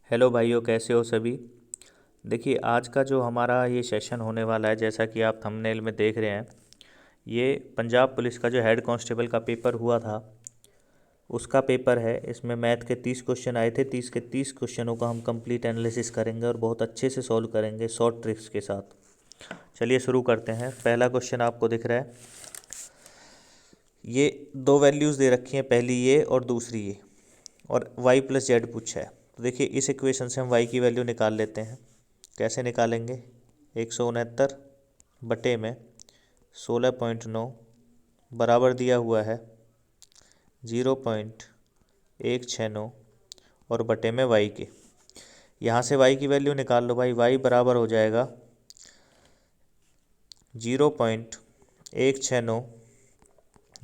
Hello भाइयों, कैसे हो सभी। देखिए, आज का जो हमारा ये सेशन होने वाला है, जैसा कि आप थंबनेल में देख रहे हैं, ये पंजाब पुलिस का जो हेड कांस्टेबल का पेपर हुआ था उसका पेपर है। इसमें मैथ के 30 क्वेश्चन आए थे। 30 के 30 क्वेश्चनों का हम कंप्लीट एनालिसिस करेंगे और बहुत अच्छे से सॉल्व करेंगे शॉर्ट ट्रिक्स के साथ। चलिए शुरू करते हैं। पहला क्वेश्चन आपको दिख रहा है, ये दो वैल्यूज़ दे रखी हैं, पहली ये और दूसरी ये, और y प्लस जेड पूछा है। तो देखिए, इस इक्वेशन से हम y की वैल्यू निकाल लेते हैं। कैसे निकालेंगे? 169 बटे में 16.9 बराबर दिया हुआ है 0.169 और बटे में y के। यहाँ से y की वैल्यू निकाल लो भाई। y बराबर हो जाएगा 0.169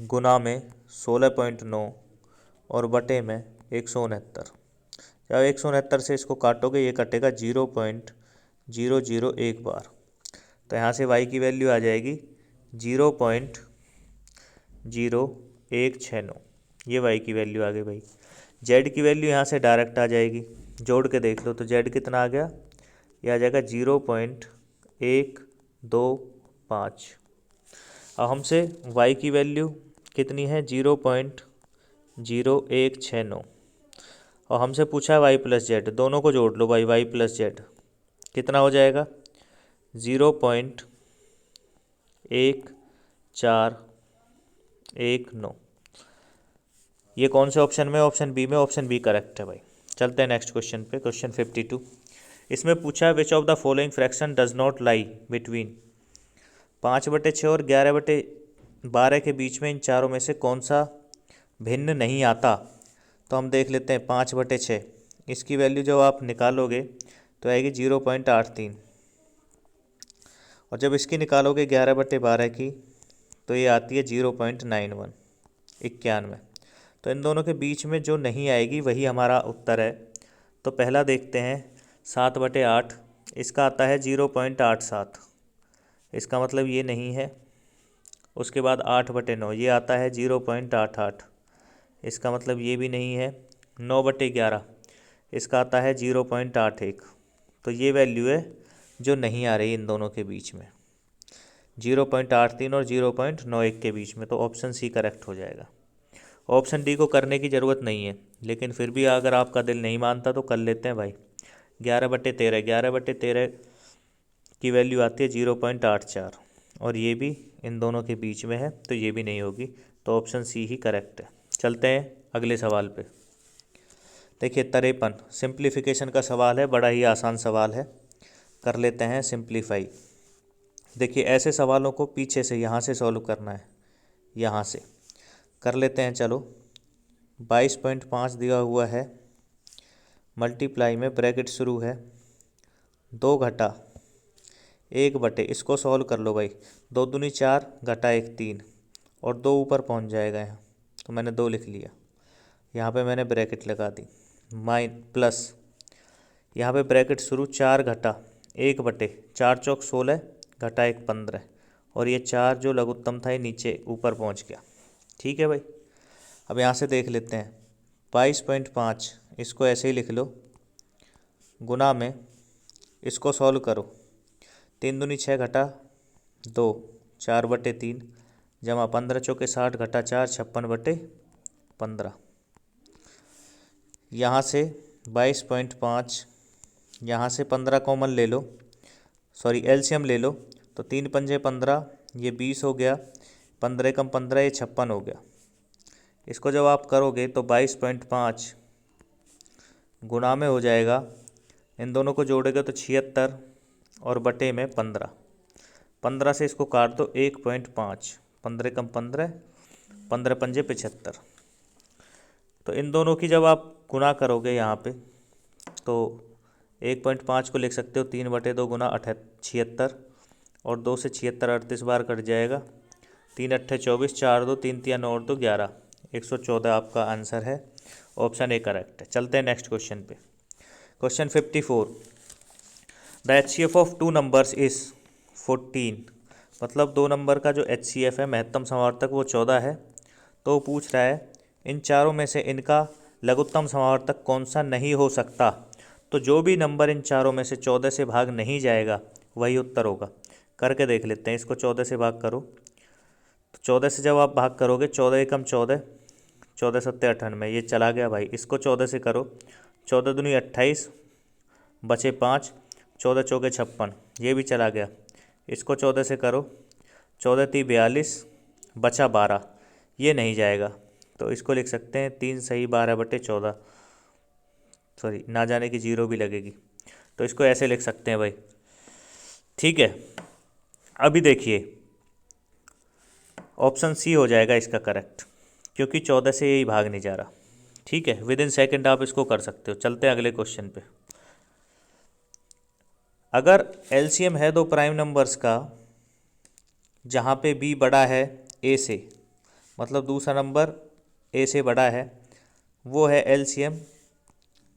गुना में 16.9 और बटे में 169। जब 169 से इसको काटोगे, ये कटेगा 0.001 बार। तो यहाँ से y की वैल्यू आ जाएगी 0.0169। ये y की वैल्यू आ गई भाई। z की वैल्यू यहाँ से डायरेक्ट आ जाएगी, जोड़ के देख लो तो z कितना आ गया, ये आ जाएगा 0.125। अब हमसे y की वैल्यू कितनी है, 0.0169, और हमसे पूछा है y प्लस जेड। दोनों को जोड़ लो भाई, y प्लस जेड कितना हो जाएगा, 0.1419। ये कौन से ऑप्शन में? ऑप्शन बी में। ऑप्शन बी करेक्ट है भाई। चलते हैं नेक्स्ट क्वेश्चन पे। क्वेश्चन 52, इसमें पूछा है which of the following fraction does not lie between 5/6 और 11/12 के बीच में इन चारों में से कौन सा भिन्न नहीं आता। तो हम देख लेते हैं 5/6, इसकी वैल्यू जब आप निकालोगे तो आएगी 0.83, और जब इसकी निकालोगे 11/12 की तो ये आती है 0.91, 91। तो इन दोनों के बीच में जो नहीं आएगी वही हमारा उत्तर है। तो पहला देखते हैं, 7/8, इसका आता है 0.87, इसका मतलब ये नहीं है। उसके बाद 8/9, ये आता है 0.88, इसका मतलब ये भी नहीं है। 9/11, इसका आता है 0.81। तो ये वैल्यू है जो नहीं आ रही इन दोनों के बीच में, 0.83 और 0.91 के बीच में। तो ऑप्शन सी करेक्ट हो जाएगा। ऑप्शन डी को करने की ज़रूरत नहीं है, लेकिन फिर भी अगर आपका दिल नहीं मानता तो कर लेते हैं भाई। 11/13, 11/13 की वैल्यू आती है 0.84, और ये भी इन दोनों के बीच में है, तो ये भी नहीं होगी। तो ऑप्शन सी ही करेक्ट है। चलते हैं अगले सवाल पे। देखिए 53, सिंप्लीफिकेशन का सवाल है, बड़ा ही आसान सवाल है, कर लेते हैं सिंप्लीफाई। देखिए, ऐसे सवालों को पीछे से यहाँ से सॉल्व करना है, यहाँ से कर लेते हैं। चलो, 22.5 दिया हुआ है, मल्टीप्लाई में ब्रैकेट शुरू है, 2 घटा 1/, इसको सॉल्व कर लो भाई। 2 दूनी 4 घटा 1 3, और 2 ऊपर पहुंच जाएगा यहाँ, तो मैंने 2 लिख लिया। यहाँ पे मैंने ब्रैकेट लगा दी, प्लस यहाँ पे ब्रैकेट शुरू, 4 घटा 1/, 4 चौक 16 घटा 1 15, और ये 4 जो लघुत्तम था ये नीचे ऊपर पहुँच गया। ठीक है भाई। अब यहाँ से देख लेते हैं, 22.5, इसको ऐसे ही लिख लो, गुना में इसको सॉल्व करो, 3 दूनी 6 घटा 2, 4/3, जमा 15 चौके 60 घटा 4, 56/15। यहाँ से 22.5, यहाँ से 15 कॉमन ले लो, सॉरी एलसीएम ले लो, तो 3 पंजे 15, ये 20 हो गया, 15 कम 15, ये 56 हो गया। इसको जब आप करोगे तो 22.5 गुणा में हो जाएगा, इन दोनों को जोड़ेगा तो 76, और बटे में 15, 15 से इसको काट दो, 1.5, 15 कम 15, 15 पंजे 75। तो इन दोनों की जब आप गुणा करोगे यहाँ पे, तो 1.5 को लिख सकते हो 3/2 गुना 76, और 2 से 76 38 बार कट जाएगा, 3 अट्ठे 24, 4 2 3 3 9 2 11, 114 आपका आंसर है। ऑप्शन ए करेक्ट है। चलते हैं नेक्स्ट क्वेश्चन पे। Question 54, the HCF of 2 numbers is 14, मतलब 2 नंबर का जो HCF है, महत्तम समावर्तक, वो 14 है। तो वो पूछ रहा है इन चारों में से इनका लघुत्तम समावर्तक कौन सा नहीं हो सकता। तो जो भी नंबर इन चारों में से 14 से भाग नहीं जाएगा वही उत्तर होगा। करके देख लेते हैं, इसको 14 से भाग करो। तो 14 से जब आप भाग करोगे, 14 एकम 14, 14 सत्ते 98, ये चला गया भाई। इसको 14 से करो, 14 दूनी 28, बचे 5, 14 चौके 56, ये भी चला गया। इसको 14 से करो, 14 ती 42, बचा 12, ये नहीं जाएगा। तो इसको लिख सकते हैं 3 सही 12/14, सॉरी ना जाने की जीरो भी लगेगी, तो इसको ऐसे लिख सकते हैं भाई। ठीक है, अभी देखिए ऑप्शन सी हो जाएगा इसका करेक्ट, क्योंकि 14 से यही भाग नहीं जा रहा। ठीक है, विद इन सेकेंड आप इसको कर सकते हो। चलते हैं अगले क्वेश्चन पे। अगर एलसीएम है दो प्राइम नंबर्स का जहाँ पे बी बड़ा है ए से, मतलब दूसरा नंबर ए से बड़ा है, वो है एलसीएम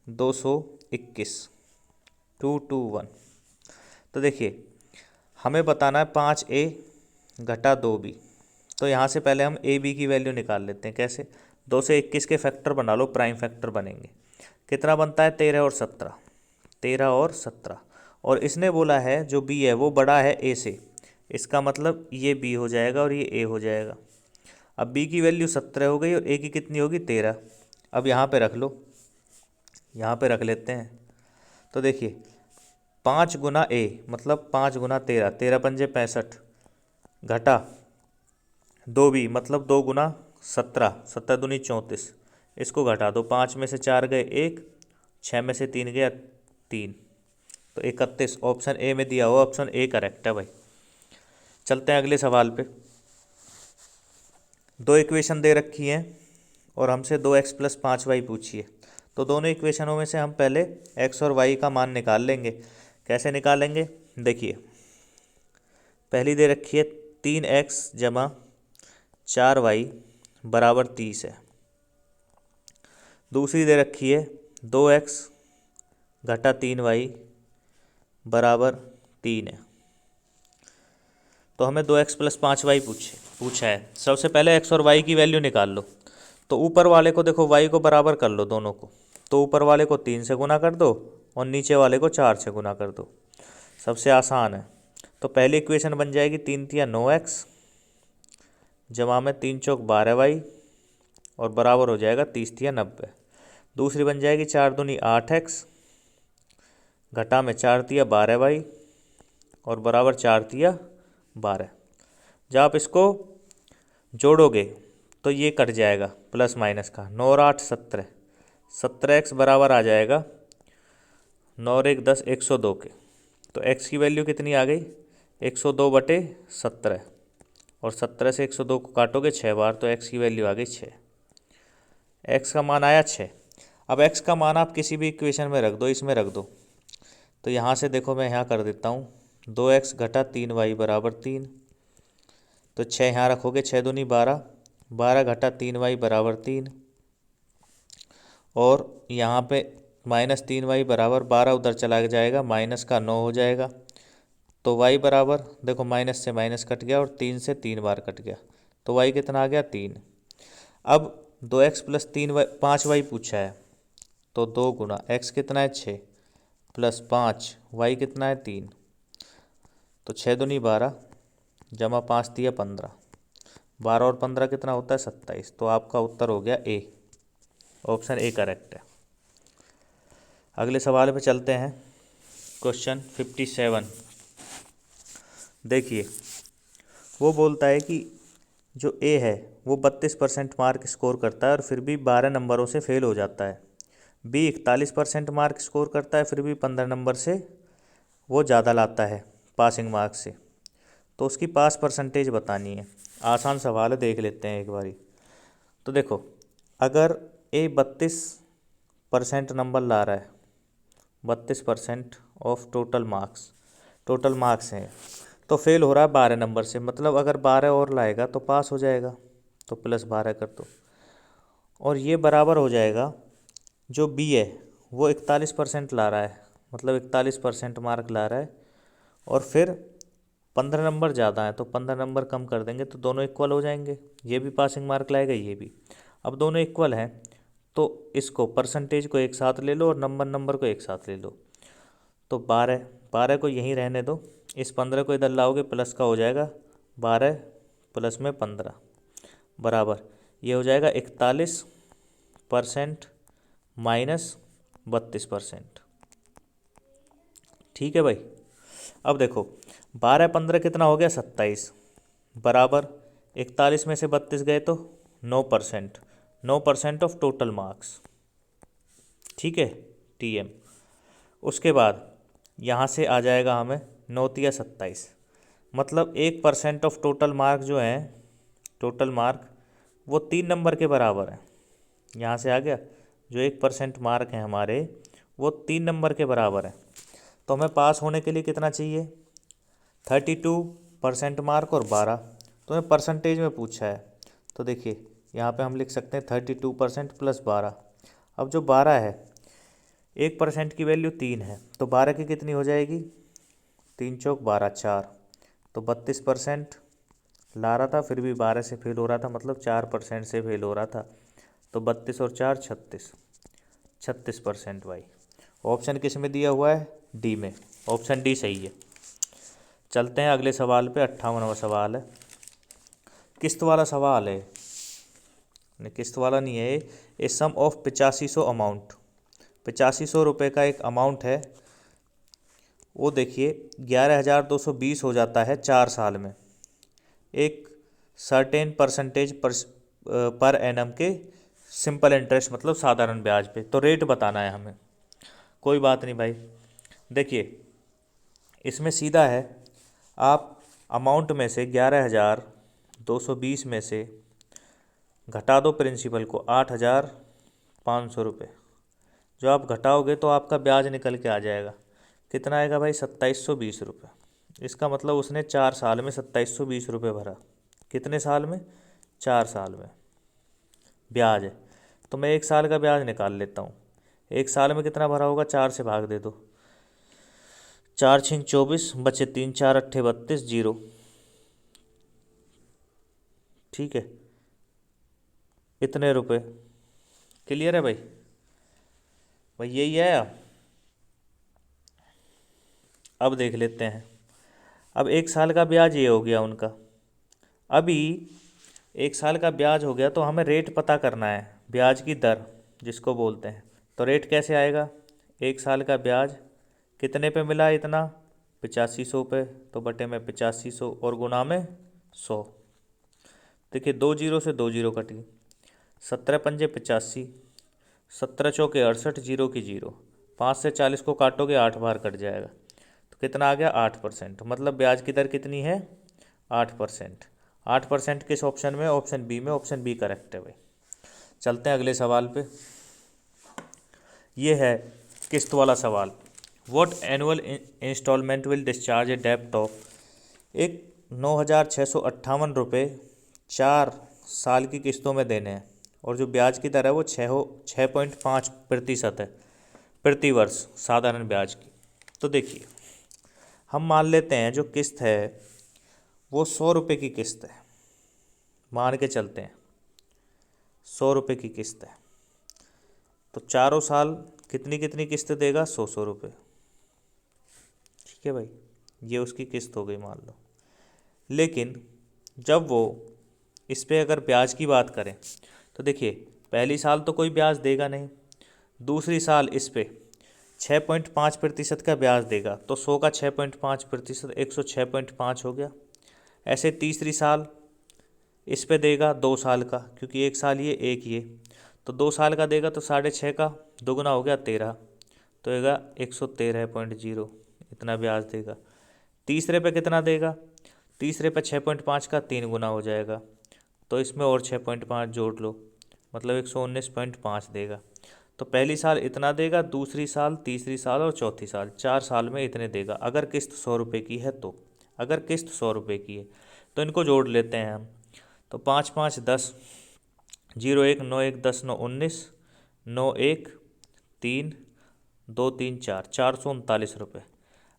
221, 221। तो देखिए हमें बताना है 5A घटा 2B। तो यहाँ से पहले हम ए बी की वैल्यू निकाल लेते हैं। कैसे? 2 से 21 के फैक्टर बना लो, प्राइम फैक्टर बनेंगे। कितना बनता है? 13 और 17, 13 और 17। और इसने बोला है जो बी है वो बड़ा है ए से, इसका मतलब ये बी हो जाएगा और ये ए हो जाएगा। अब बी की वैल्यू 17 हो गई और ए की कितनी होगी? 13। अब यहाँ पे रख लो, यहाँ पे रख लेते हैं। तो देखिए 5 गुना ए मतलब 5 गुना 13, 13 पंजे 65, घटा 2B मतलब 2 गुना 17, 17 दूनी 34। इसको घटा दो, 5 में से 4 गए 1, 6 में से 3 गया 3, तो 31। ऑप्शन ए में दिया हुआ ऑप्शन ए करेक्ट है भाई। चलते हैं अगले सवाल पे। दो इक्वेशन दे रखी हैं और हमसे 2x + 5y पूछी है। तो दोनों इक्वेशनों में से हम पहले x और y का मान निकाल लेंगे। कैसे निकालेंगे? देखिए पहली दे रखी है 3x + 4y = 30 है। दूसरी दे रखी है 2x घटा 3y = 3 है। तो हमें 2x + 5y पूछा है। सबसे पहले x और y की वैल्यू निकाल लो। तो ऊपर वाले को देखो y को बराबर कर लो दोनों को, तो ऊपर वाले को 3 से गुना कर दो और नीचे वाले को 4 से गुना कर दो। सबसे आसान है। तो पहली इक्वेशन बन जाएगी 3 × 9x जमा में 3 चौक 12y और बराबर हो जाएगा 30 × 90। दूसरी बन जाएगी 4 दूनी 8x घटा में 4 × 12y और बराबर 4 × 12। जब आप इसको जोड़ोगे तो ये कट जाएगा प्लस माइनस का, 9 और 8 17, 17x बराबर आ जाएगा 9 और 1 10, 102 के। तो x की वैल्यू कितनी आ गई? 102/17, और 17 से 102 को काटोगे 6 बार, तो x की वैल्यू आ गई 6। x का मान आया 6। अब x का मान आप किसी भी इक्वेशन में रख दो, इसमें रख दो। तो यहाँ से देखो मैं यहाँ कर देता हूँ, 2x घटा 3y = 3। तो 6 यहाँ रखोगे, 6 दूनी 12, 12 घटा 3y = 3। और यहाँ पे -3y = 12 उधर चला जाएगा, माइनस का 9 हो जाएगा। तो y बराबर देखो माइनस से माइनस कट गया और 3 से 3 बार कट गया, तो y कितना आ गया? 3। अब 2x + 3y 5y पूछा है, तो 2 गुना x कितना है? 6 + 5 y कितना है? 3। तो 6 दूनी 12 जमा 5 × 15, 12 और 15 कितना होता है? 27। तो आपका उत्तर हो गया ए, ऑप्शन ए करेक्ट है। अगले सवाल पे चलते हैं। क्वेश्चन 57। देखिए वो बोलता है कि जो ए है वो 32% मार्क स्कोर करता है और फिर भी 12 नंबरों से फेल हो जाता है। बी 41% मार्क स्कोर करता है, फिर भी 15 नंबर से वो ज़्यादा लाता है पासिंग मार्क से। तो उसकी पास परसेंटेज बतानी है। आसान सवाल है, देख लेते हैं एक बारी। तो देखो अगर ए 32% नंबर ला रहा है, 32% ऑफ टोटल मार्क्स हैं, तो फेल हो रहा है 12 नंबर से, मतलब अगर 12 और लाएगा तो पास हो जाएगा। तो +12 कर दो, और ये बराबर हो जाएगा जो बी है वो 41% ला रहा है, मतलब 41% मार्क ला रहा है, और फिर 15 नंबर ज़्यादा है तो 15 नंबर कम कर देंगे तो दोनों इक्वल हो जाएंगे। ये भी पासिंग मार्क लाएगा, ये भी। अब दोनों इक्वल हैं तो इसको परसेंटेज को एक साथ ले लो और नंबर को एक साथ ले लो। तो 12 को यहीं रहने दो, इस 15 को इधर लाओगे प्लस का हो जाएगा 12 प्लस में 15 बराबर ये हो जाएगा 41% माइनस 32%। ठीक है भाई। अब देखो 12 15 कितना हो गया 27 बराबर 41 में से 32 गए तो 9%, 9% ऑफ टोटल मार्क्स। ठीक है TM। उसके बाद यहाँ से आ जाएगा हमें 9 तिया 27, मतलब 1% ऑफ टोटल मार्क जो है, टोटल मार्क वो 3 नंबर के बराबर है। यहाँ से आ गया जो 1% मार्क है हमारे वो 3 नंबर के बराबर है। तो हमें पास होने के लिए कितना चाहिए 32% मार्क और 12। तो हमें परसेंटेज में पूछा है तो देखिए यहाँ पे हम लिख सकते हैं 32% प्लस 12। अब जो 12 है 1% की वैल्यू 3 है तो 12 की कितनी हो जाएगी 3 चौक 12 4, तो 32% ला रहा था फिर भी 12 से फेल हो रहा था, मतलब 4% से फेल हो रहा था। तो 32 और 4 36, 36% भाई। ऑप्शन किस में दिया हुआ है डी में, ऑप्शन डी सही है। चलते हैं अगले सवाल पे। 58वां सवाल है, किस्त वाला सवाल है, नहीं किस्त वाला नहीं है, ए सम ऑफ 8500 अमाउंट, 8500 रुपये का एक अमाउंट है, वो देखिए 11,220 हो जाता है 4 साल में, एक सर्टेन परसेंटेज पर एनम के सिंपल इंटरेस्ट मतलब साधारण ब्याज पे। तो रेट बताना है हमें। कोई बात नहीं भाई, देखिए इसमें सीधा है, आप अमाउंट में से 11,220 में से घटा दो प्रिंसिपल को 8,500 रुपये, जो आप घटाओगे तो आपका ब्याज निकल के आ जाएगा। कितना आएगा भाई 2720 रुपये। इसका मतलब उसने 4 साल में 2720 रुपये भरा। कितने साल में 4 साल में ब्याज है। तो मैं 1 साल का ब्याज निकाल लेता हूँ। 1 साल में कितना भरा होगा 4 से भाग दे दो, 4 छिंग 24 बचे 3 4 अट्ठे 32 जीरो। ठीक है इतने रुपए। क्लियर है भाई, भाई यही है। अब देख लेते हैं। अब 1 साल का ब्याज ये हो गया उनका। अभी 1 साल का ब्याज हो गया तो हमें रेट पता करना है, ब्याज की दर जिसको बोलते हैं। तो रेट कैसे आएगा, 1 साल का ब्याज कितने पे मिला इतना 8500 पे, तो बटे में 8500 और गुना में 100। देखिए 2 जीरो से 2 जीरो कटी, 17 पंजे 85, 17 चौके 68, जीरो की जीरो, 5 से 40 को काटोगे 8 बार कट जाएगा। तो कितना आ गया 8%, मतलब ब्याज की दर कितनी है 8%। 8% किस ऑप्शन में, ऑप्शन बी में, ऑप्शन बी करेक्ट है भाई। चलते हैं अगले सवाल पे। ये है किस्त वाला सवाल। What annual instalment will discharge a डेप्ट ऑफ, एक 9,658 रुपये 4 साल की किस्तों में देने हैं और जो ब्याज की दर है वो 6.5% है प्रति वर्ष साधारण ब्याज की। तो देखिए हम मान लेते हैं जो किस्त है वो 100 रुपये की किस्त है, मान के चलते हैं 100 रुपये की किस्त है। तो चारों साल कितनी कितनी किस्त देगा 100 रुपये। ठीक है भाई, ये उसकी किस्त हो गई मान लो। लेकिन जब वो इस पे अगर ब्याज की बात करें तो देखिए पहली साल तो कोई ब्याज देगा नहीं, दूसरी साल इस पे 6.5% का ब्याज देगा, तो 100 का 6.5% 106.5 हो गया। ऐसे तीसरी साल इस पे देगा 2 साल का, क्योंकि 1 साल ये 1 ये, तो 2 साल का देगा तो 6.5 का दोगुना हो गया 13, तो होगा 113.0 इतना ब्याज देगा। तीसरे पे कितना देगा, तीसरे पे 6.5 का 3 गुना हो जाएगा, तो इसमें और 6.5 जोड़ लो, मतलब 119.5 देगा। तो पहली साल इतना देगा, दूसरी साल, तीसरी साल और चौथी साल, 4 साल में इतने देगा अगर किस्त 100 रुपये की है तो। अगर किस्त 100 रुपये की है तो इनको जोड़ लेते हैं हम। तो 5 5 10, 0 1 9 1 10 9 19, 9 1 3 2 3 4, 439 रुपये।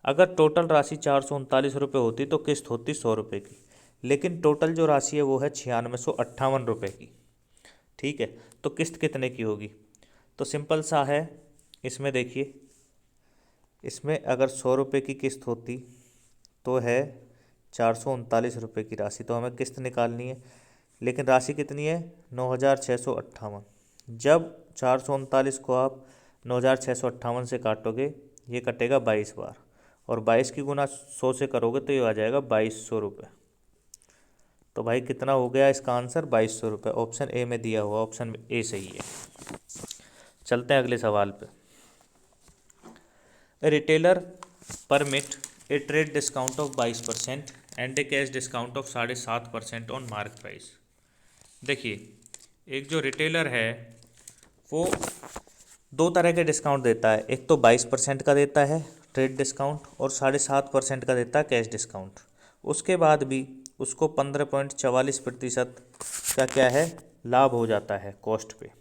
अगर टोटल राशि 439 रुपये होती तो किस्त होती 100 रुपये की, लेकिन टोटल जो राशि है वो है 9658 रुपये की। ठीक है, तो किस्त कितने की होगी, तो सिंपल सा है, इसमें देखिए, इसमें अगर 100 रुपये की किस्त होती तो है 439 रुपये की राशि, तो हमें किस्त निकालनी है, लेकिन राशि कितनी है 9658। जब 439 को आप 9658 से काटोगे, ये कटेगा 22 बार, और 22 की गुना 100 से करोगे तो ये आ जाएगा 2200 रुपये। तो भाई कितना हो गया इसका आंसर 2200 रुपये, ऑप्शन ए में दिया हुआ, ऑप्शन ए सही है। चलते हैं अगले सवाल पे। A retailer permit a trade discount of 22% and a cash discount of 7.5% on mark price. देखिए, एक जो रिटेलर है वो दो तरह के डिस्काउंट देता है, एक तो 22% का देता है ट्रेड डिस्काउंट, और 7.5% का देता है कैश डिस्काउंट। उसके बाद भी उसको 15.44% का क्या है लाभ हो जाता है कॉस्ट पे।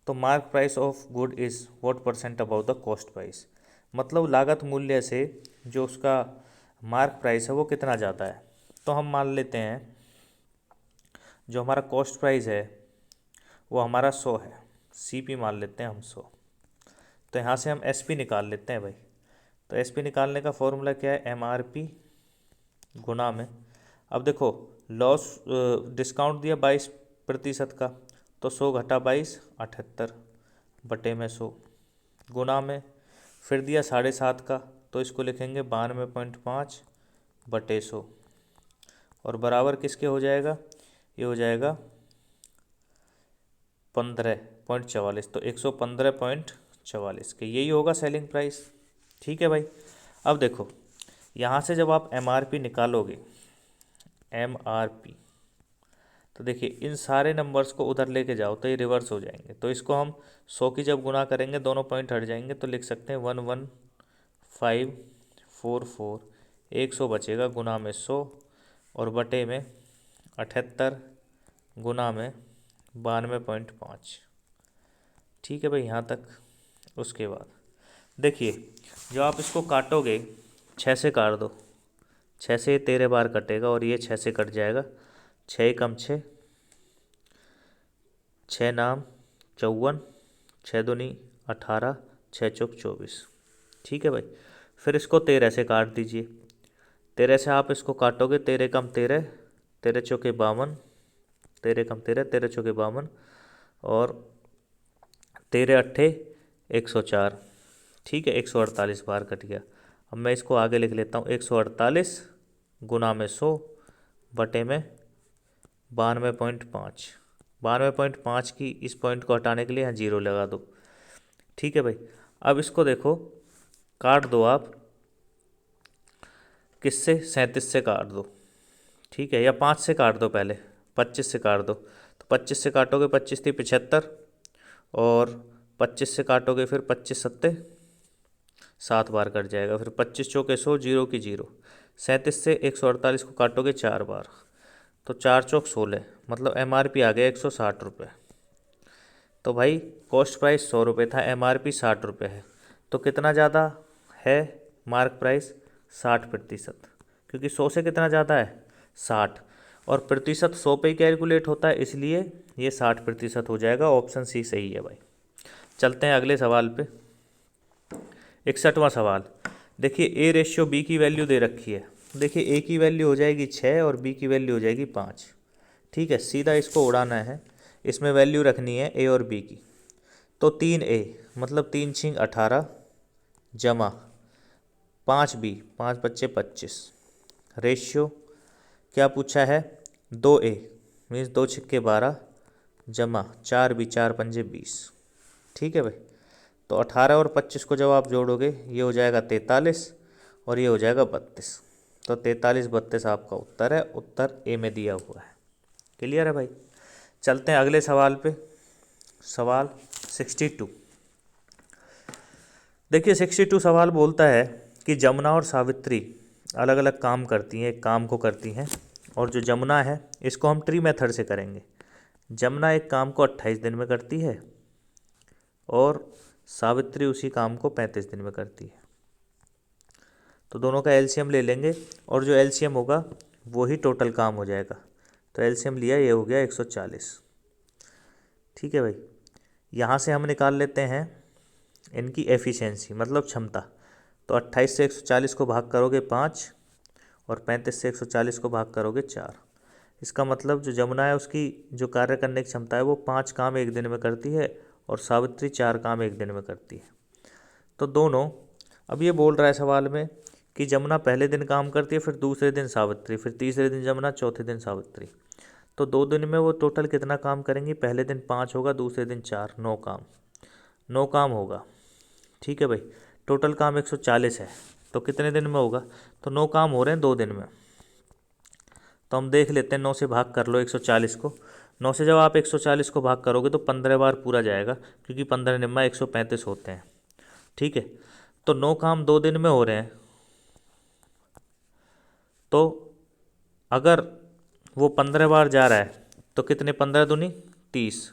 तो mark price of good is what percent about the cost price, मतलब लागत मूल्य से जो उसका मार्क प्राइस है वो कितना ज़्यादा है। तो हम मान लेते हैं जो हमारा कॉस्ट प्राइस है वो हमारा 100 है, सीपी मान लेते हैं हम 100। तो यहाँ से हम एसपी निकाल लेते हैं भाई। तो एसपी निकालने का फॉर्मूला क्या है, एमआरपी गुना में, अब देखो लॉस डिस्काउंट दिया 22% का, तो 100 घटा 22 78 बटे में 100, गुना में फिर दिया 7.5 का, तो इसको लिखेंगे 92.5 बटे 100, और बराबर किसके हो जाएगा, ये हो जाएगा 15.44, तो 115.44 के, यही होगा सेलिंग प्राइस। ठीक है भाई। अब देखो यहाँ से जब आप एमआरपी निकालोगे, एमआरपी, तो देखिए इन सारे नंबर्स को उधर लेके जाओ तो ये रिवर्स हो जाएंगे, तो इसको हम 100 की जब गुना करेंगे दोनों पॉइंट हट जाएंगे, तो लिख सकते हैं 11544, 100 बचेगा गुना में 100 और बटे में 78 गुना में 92.5। ठीक है भाई यहाँ तक। उसके बाद देखिए जो आप इसको काटोगे 6 से काट दो, 6 से 13 बार कटेगा और ये 6 से कट जाएगा, 6 कम 6, 6 नाम 54, 6 दूनी 18, 6 चौक 24। ठीक है भाई। फिर इसको 13 से काट दीजिए, 13 से आप इसको काटोगे, 13 कम 13, 13 चौके 52, 13 कम 13, 13 चौके 52, और 13 अट्ठे 104। ठीक है, 148 बार कट गया। अब मैं इसको आगे लिख लेता हूँ, 148 गुना में 100 बटे में 92.5, 92.5 की इस पॉइंट को हटाने के लिए यहाँ 0 लगा दो। ठीक है भाई। अब इसको देखो काट दो आप, किससे, 37 से काट दो। ठीक है, या 5 से काट दो, पहले 25 से काट दो, तो 25 से काटोगे 25 थी 75, और 25 से काटोगे फिर 25 सत्ते 7 बार कट जाएगा, फिर 25 चौके 100, 0 की 0, 37 से 148 को काटोगे 4 बार, तो 4 चौक 16, मतलब एमआरपी आ गया 160 रुपये। तो भाई कॉस्ट प्राइस 100 रुपये था, एमआरपी 60 रुपये है, तो कितना ज़्यादा है मार्क प्राइस, 60%, क्योंकि 100 से कितना ज़्यादा है 60, और प्रतिशत 100 पे ही कैलकुलेट होता है, इसलिए ये 60% हो जाएगा, ऑप्शन सी सही है भाई। चलते हैं अगले सवाल पे। 61वां सवाल। देखिए ए रेशियो बी की वैल्यू दे रखी है, देखिए ए की वैल्यू हो जाएगी 6 और बी की वैल्यू हो जाएगी 5। ठीक है, सीधा इसको उड़ाना है, इसमें वैल्यू रखनी है ए और बी की। तो 3A मतलब 3 छिंग 18 जमा 5B, 5 बच्चे 25, रेशियो क्या पूछा है 2A मीन्स 2 छिक्के 12 जमा 4B, 4 पंजे 20। ठीक है भाई। तो 18 और 25 को जब आप जोड़ोगे ये हो जाएगा 43 और ये हो जाएगा 32, तो 43 32 आपका उत्तर है, उत्तर ए में दिया हुआ है। क्लियर है भाई। चलते हैं अगले सवाल पे, सवाल 62। देखिए 62 सवाल बोलता है कि जमुना और सावित्री अलग अलग काम करती हैं, एक काम को करती हैं, और जो जमुना है इसको हम ट्री मेथड से करेंगे। जमुना एक काम को 28 दिन में करती है और सावित्री उसी काम को 35 दिन में करती है। तो दोनों का एलसीएम ले लेंगे और जो एलसीएम होगा वो ही टोटल काम हो जाएगा। तो एलसीएम लिया, ये हो गया 140। ठीक है भाई, यहाँ से हम निकाल लेते हैं इनकी एफिशिएंसी मतलब क्षमता। तो 28 से 140 को भाग करोगे 5 और 35 से 140 को भाग करोगे 4। इसका मतलब जो जमुना है उसकी जो कार्य करने की क्षमता है वो 5 काम एक दिन में करती है और सावित्री 4 काम एक दिन में करती है। तो दोनों, अब ये बोल रहा है सवाल में कि जमुना पहले दिन काम करती है, फिर दूसरे दिन सावित्री, फिर तीसरे दिन जमुना, चौथे दिन सावित्री। तो 2 दिन में वो टोटल कितना काम करेंगी? पहले दिन 5 होगा, दूसरे दिन 4, 9 काम, 9 काम होगा। ठीक है भाई, टोटल काम 140 है, तो कितने दिन में होगा? तो 9 काम हो रहे हैं 2 दिन में। तो हम देख लेते हैं, 9 से भाग कर लो 140 को। 9 से जब आप 140 को भाग करोगे तो 15 बार पूरा जाएगा, क्योंकि 15 निम्मा 135 होते हैं। ठीक है, तो 9 काम 2 दिन में हो रहे हैं। तो अगर वो 15 बार जा रहा है तो कितने, 15 दूनी 30,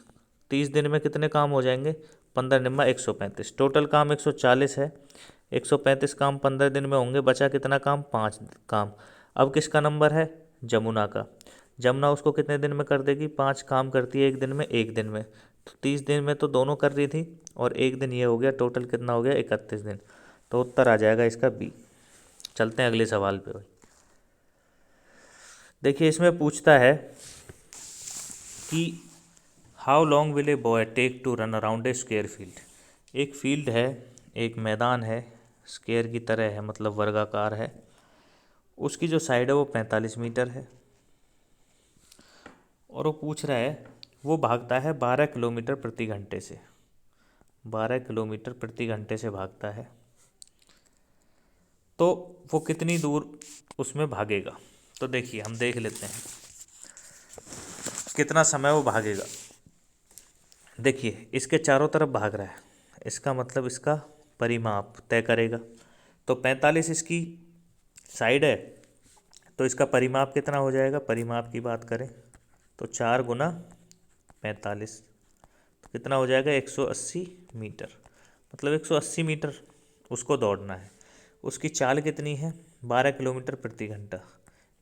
30 दिन में कितने काम हो जाएंगे? 15 निम्मा 135। टोटल काम 140 है, 135 काम 15 दिन में होंगे, बचा कितना काम? 5 काम। अब किसका नंबर है? जमुना का। जमुना उसको कितने दिन में कर देगी? 5 काम करती है एक दिन में, एक दिन में। तो 30 दिन में तो दोनों कर रही थी और एक दिन ये हो गया, टोटल कितना हो गया? 31 दिन। तो उत्तर आ जाएगा इसका बी। चलते हैं अगले सवाल पे भाई। देखिए इसमें पूछता है कि how long will a boy take to run around a square field. एक फील्ड है, एक मैदान है, स्क्वेयर की तरह है, मतलब वर्गाकार है। उसकी जो साइड है वो 45 मीटर है और वो पूछ रहा है, वो भागता है 12 किलोमीटर प्रति घंटे से, 12 किलोमीटर प्रति घंटे से भागता है। तो वो कितनी दूर उसमें भागेगा? तो देखिए हम देख लेते हैं कितना समय वो भागेगा। देखिए इसके चारों तरफ भाग रहा है, इसका मतलब इसका परिमाप तय करेगा। तो 45 इसकी साइड है, तो इसका परिमाप कितना हो जाएगा? परिमाप की बात करें तो 4 गुना 45, तो कितना हो जाएगा? 180 मीटर। मतलब 180 मीटर उसको दौड़ना है। उसकी चाल कितनी है? 12 किलोमीटर प्रति घंटा।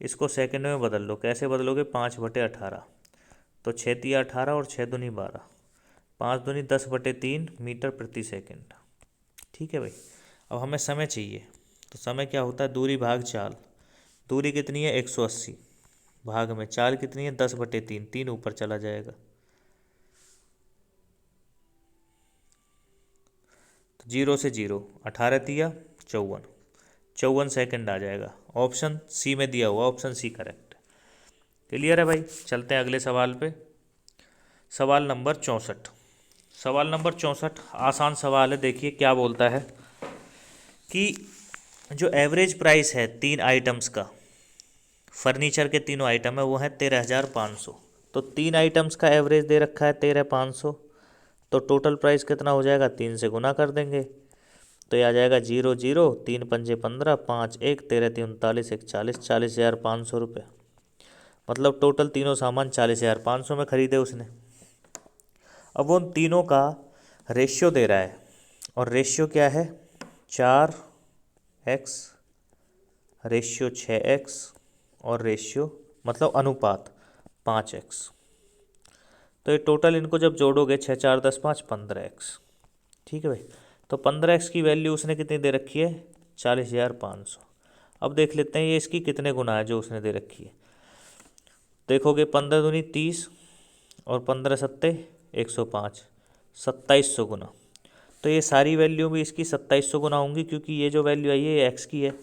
इसको सेकंड में बदल लो। कैसे बदलोगे? 5/18। तो 6 तिया 18 और 6 दूनी 12, 5 दूनी 10/3 मीटर प्रति सेकंड। ठीक है भाई, अब हमें समय चाहिए। तो समय क्या होता है? दूरी भाग चाल। दूरी कितनी है? 180 भाग में चाल कितनी है? 10/3, 3 ऊपर चला जाएगा। तो 0 से 0, 18 तिया 54, 54 सेकंड आ जाएगा। ऑप्शन सी में दिया हुआ, ऑप्शन सी करेक्ट। क्लियर है भाई। चलते हैं अगले सवाल पे। सवाल नंबर 64। सवाल नंबर 64 आसान सवाल है। देखिए क्या बोलता है कि जो एवरेज प्राइस है 3 आइटम्स का, फर्नीचर के तीनों आइटम है, वो है 13,500। तो 3 आइटम्स का एवरेज दे रखा है 13,500। तो टोटल प्राइस कितना हो जाएगा? 3 से गुना कर देंगे तो ये आ जाएगा 0 0, 3 पंजे 15, 5 1, 13 3 39, 1 40, 40,500 रुपये। मतलब टोटल तीनों सामान 40,500 में ख़रीदे उसने। अब वो उन तीनों का रेशियो दे रहा है, और रेशियो क्या है? 4x, रेशियो 6x और रेशियो मतलब अनुपात 5x। तो ये टोटल इनको जब जोड़ोगे 6 4 10 5, 15x। ठीक है भाई। तो 15x की वैल्यू उसने कितनी दे रखी है? 40,500। अब देख लेते हैं ये इसकी कितने गुना है जो उसने दे रखी है। देखोगे 15 दूनी 30 और 15 सत्ते 105, 2700 गुना। तो ये सारी वैल्यू भी इसकी 2700 गुना होंगी, क्योंकि ये जो वैल्यू आई है ये एक्स की है।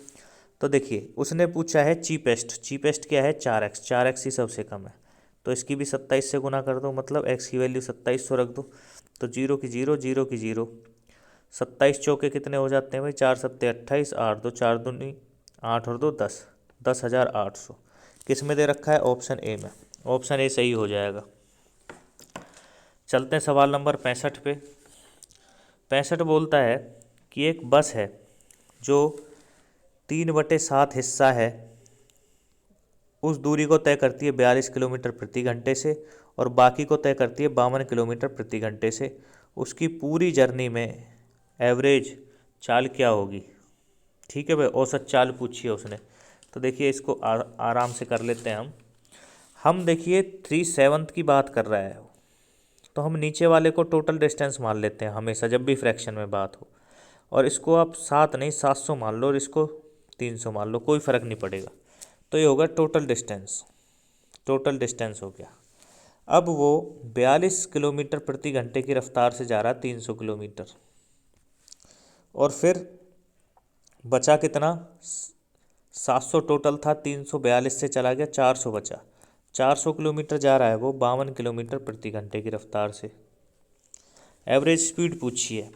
तो देखिए उसने पूछा है चीपेस्ट, चीपेस्ट क्या है? 4x, 4x ही सबसे कम है। तो इसकी भी 27 से गुना कर दो, मतलब x की वैल्यू 2700 रख दो। तो 0 की 0, 0 की 0, 27 चौके कितने हो जाते हैं भाई? 4 सत्ते 28, 8 2 4 दूनी 8 और 2 10, 10,800। किस में दे रखा है? ऑप्शन ए में। ऑप्शन ए सही हो जाएगा। चलते हैं सवाल नंबर 65 पे। 65 बोलता है कि एक बस है जो 3/7 हिस्सा है, उस दूरी को तय करती है 42 किलोमीटर प्रति घंटे से और बाकी को तय करती है 52 किलोमीटर प्रति घंटे से। उसकी पूरी जर्नी में एवरेज चाल क्या होगी? ठीक है भाई, औसत चाल पूछी है उसने। तो देखिए इसको आराम से कर लेते हैं हम देखिए 3/7 की बात कर रहा है, तो तो हम नीचे वाले को टोटल डिस्टेंस मान लेते हैं हमेशा जब भी फ्रैक्शन में बात हो, और इसको आप 7 नहीं 700 मान लो और इसको 300 मान लो, कोई फ़र्क नहीं पड़ेगा। तो ये होगा टोटल डिस्टेंस, टोटल डिस्टेंस हो गया। अब वो 42 किलोमीटर प्रति घंटे की रफ्तार से जा रहा है 300 किलोमीटर, और फिर बचा कितना, 700 टोटल था, 342 से चला गया 400 बचा। 400 किलोमीटर जा रहा है वो 52 किलोमीटर प्रति घंटे की रफ्तार से। एवरेज स्पीड पूछी है,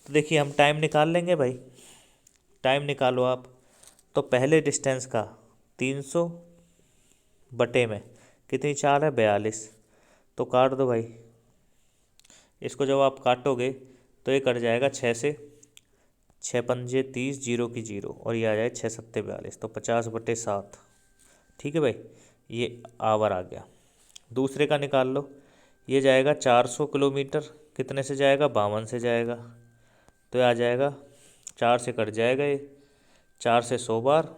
तो देखिए हम टाइम निकाल लेंगे भाई, टाइम निकालो आप। तो पहले डिस्टेंस का 300 बटे में कितनी चाल है 42, तो काट दो भाई। इसको जब आप काटोगे तो ये कट जाएगा 6 से, 6 पंजे 30, जीरो की जीरो, और ये आ जाए 6 सत्ते 42, तो 50/7। ठीक है भाई, ये आवर आ गया। दूसरे का निकाल लो, ये जाएगा 400 किलोमीटर, कितने से जाएगा 52 से जाएगा, तो ये आ जाएगा 4 से कट जाएगा ये, 4 से 100 बार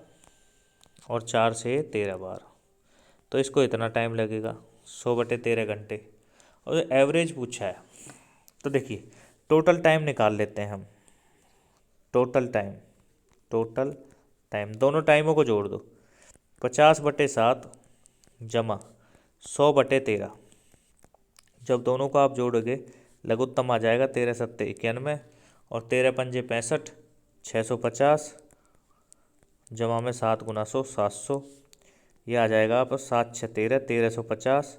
और 4 से 13 बार, तो इसको इतना टाइम लगेगा 100/13 घंटे। और एवरेज पूछा है, तो देखिए टोटल टाइम निकाल लेते हैं हम। टोटल टाइम, टोटल टाइम दोनों टाइमों को जोड़ दो, 50/7 जमा 100/13, जब दोनों को आप जोड़ोगे लघुत्तम आ जाएगा 13 सत्ते 91, और 13 पंजे 65, 650 जमा में 7 गुना 100 700, ये आ जाएगा आप 7 6 13 1350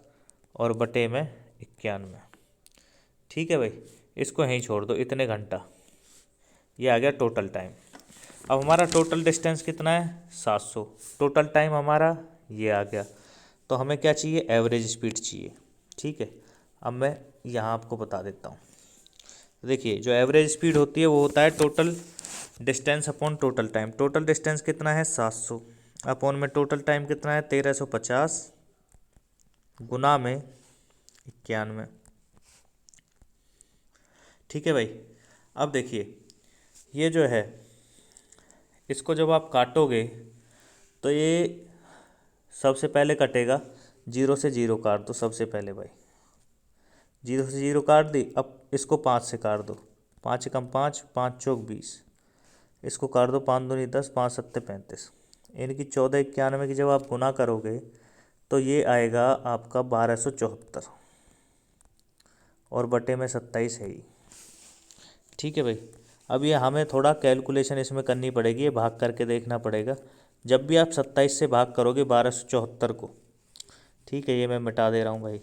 और बटे में 91। ठीक है भाई, इसको यहीं छोड़ दो, इतने घंटा, ये आ गया टोटल टाइम। अब हमारा टोटल डिस्टेंस कितना है 700, टोटल टाइम हमारा ये आ गया। तो हमें क्या चाहिए, एवरेज स्पीड चाहिए। ठीक है, अब मैं यहाँ आपको बता देता हूँ। देखिए जो एवरेज स्पीड होती है वो होता है total distance upon total time. Total distance कितना है 700, अपॉन में टोटल टाइम कितना है 1350, गुना में 91। ठीक है भाई, अब देखिए ये जो है इसको जब आप काटोगे तो ये सबसे पहले कटेगा, जीरो से जीरो काट दो सबसे पहले भाई, जीरो से जीरो काट दी। अब इसको 5 से काट दो, 5 एकम 5, 5 चौक 20, इसको काट दो 5 दूनी 10, 5 सत्ते 35, इनकी 1491 की जब आप गुना करोगे तो ये आएगा आपका 1274, और बटे में 27 है ही। ठीक है भाई, अब ये हमें थोड़ा कैलकुलेशन इसमें करनी पड़ेगी, ये भाग करके देखना पड़ेगा। जब भी आप 27 से भाग करोगे 1274 को, ठीक है ये मैं मिटा दे रहा हूँ भाई,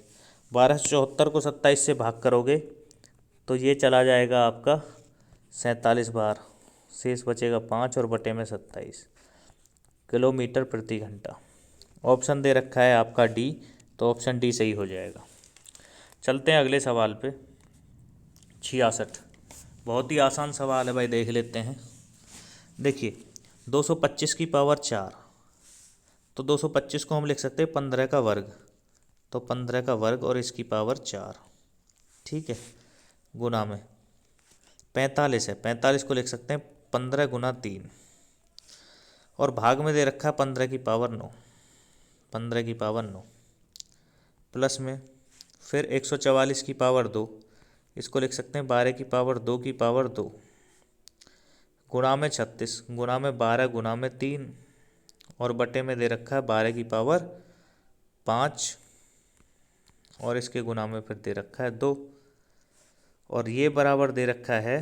1274 को 27 से भाग करोगे तो ये चला जाएगा आपका 47 बार, शेष बचेगा 5 और बटे में 27 किलोमीटर प्रति घंटा। ऑप्शन दे रखा है आपका डी, तो ऑप्शन डी सही हो जाएगा। चलते हैं अगले सवाल पे, 66। बहुत ही आसान सवाल है भाई, देख लेते हैं। देखिए 225 की पावर 4, तो 225 को हम लिख सकते हैं 15 का वर्ग, तो 15 का वर्ग और इसकी पावर 4, ठीक है, गुना में 45 है, 45 को लिख सकते हैं 15 गुना 3, और भाग में दे रखा है 15 की पावर 9, 15 की पावर 9, प्लस में फिर 144 की पावर 2, इसको लिख सकते हैं 12 की पावर 2 की पावर 2, गुणा में 36, गुणा में 12 गुणा में 3, और बटे में दे रखा है 12 की पावर 5, और इसके गुणा में फिर दे रखा है 2, और ये बराबर दे रखा है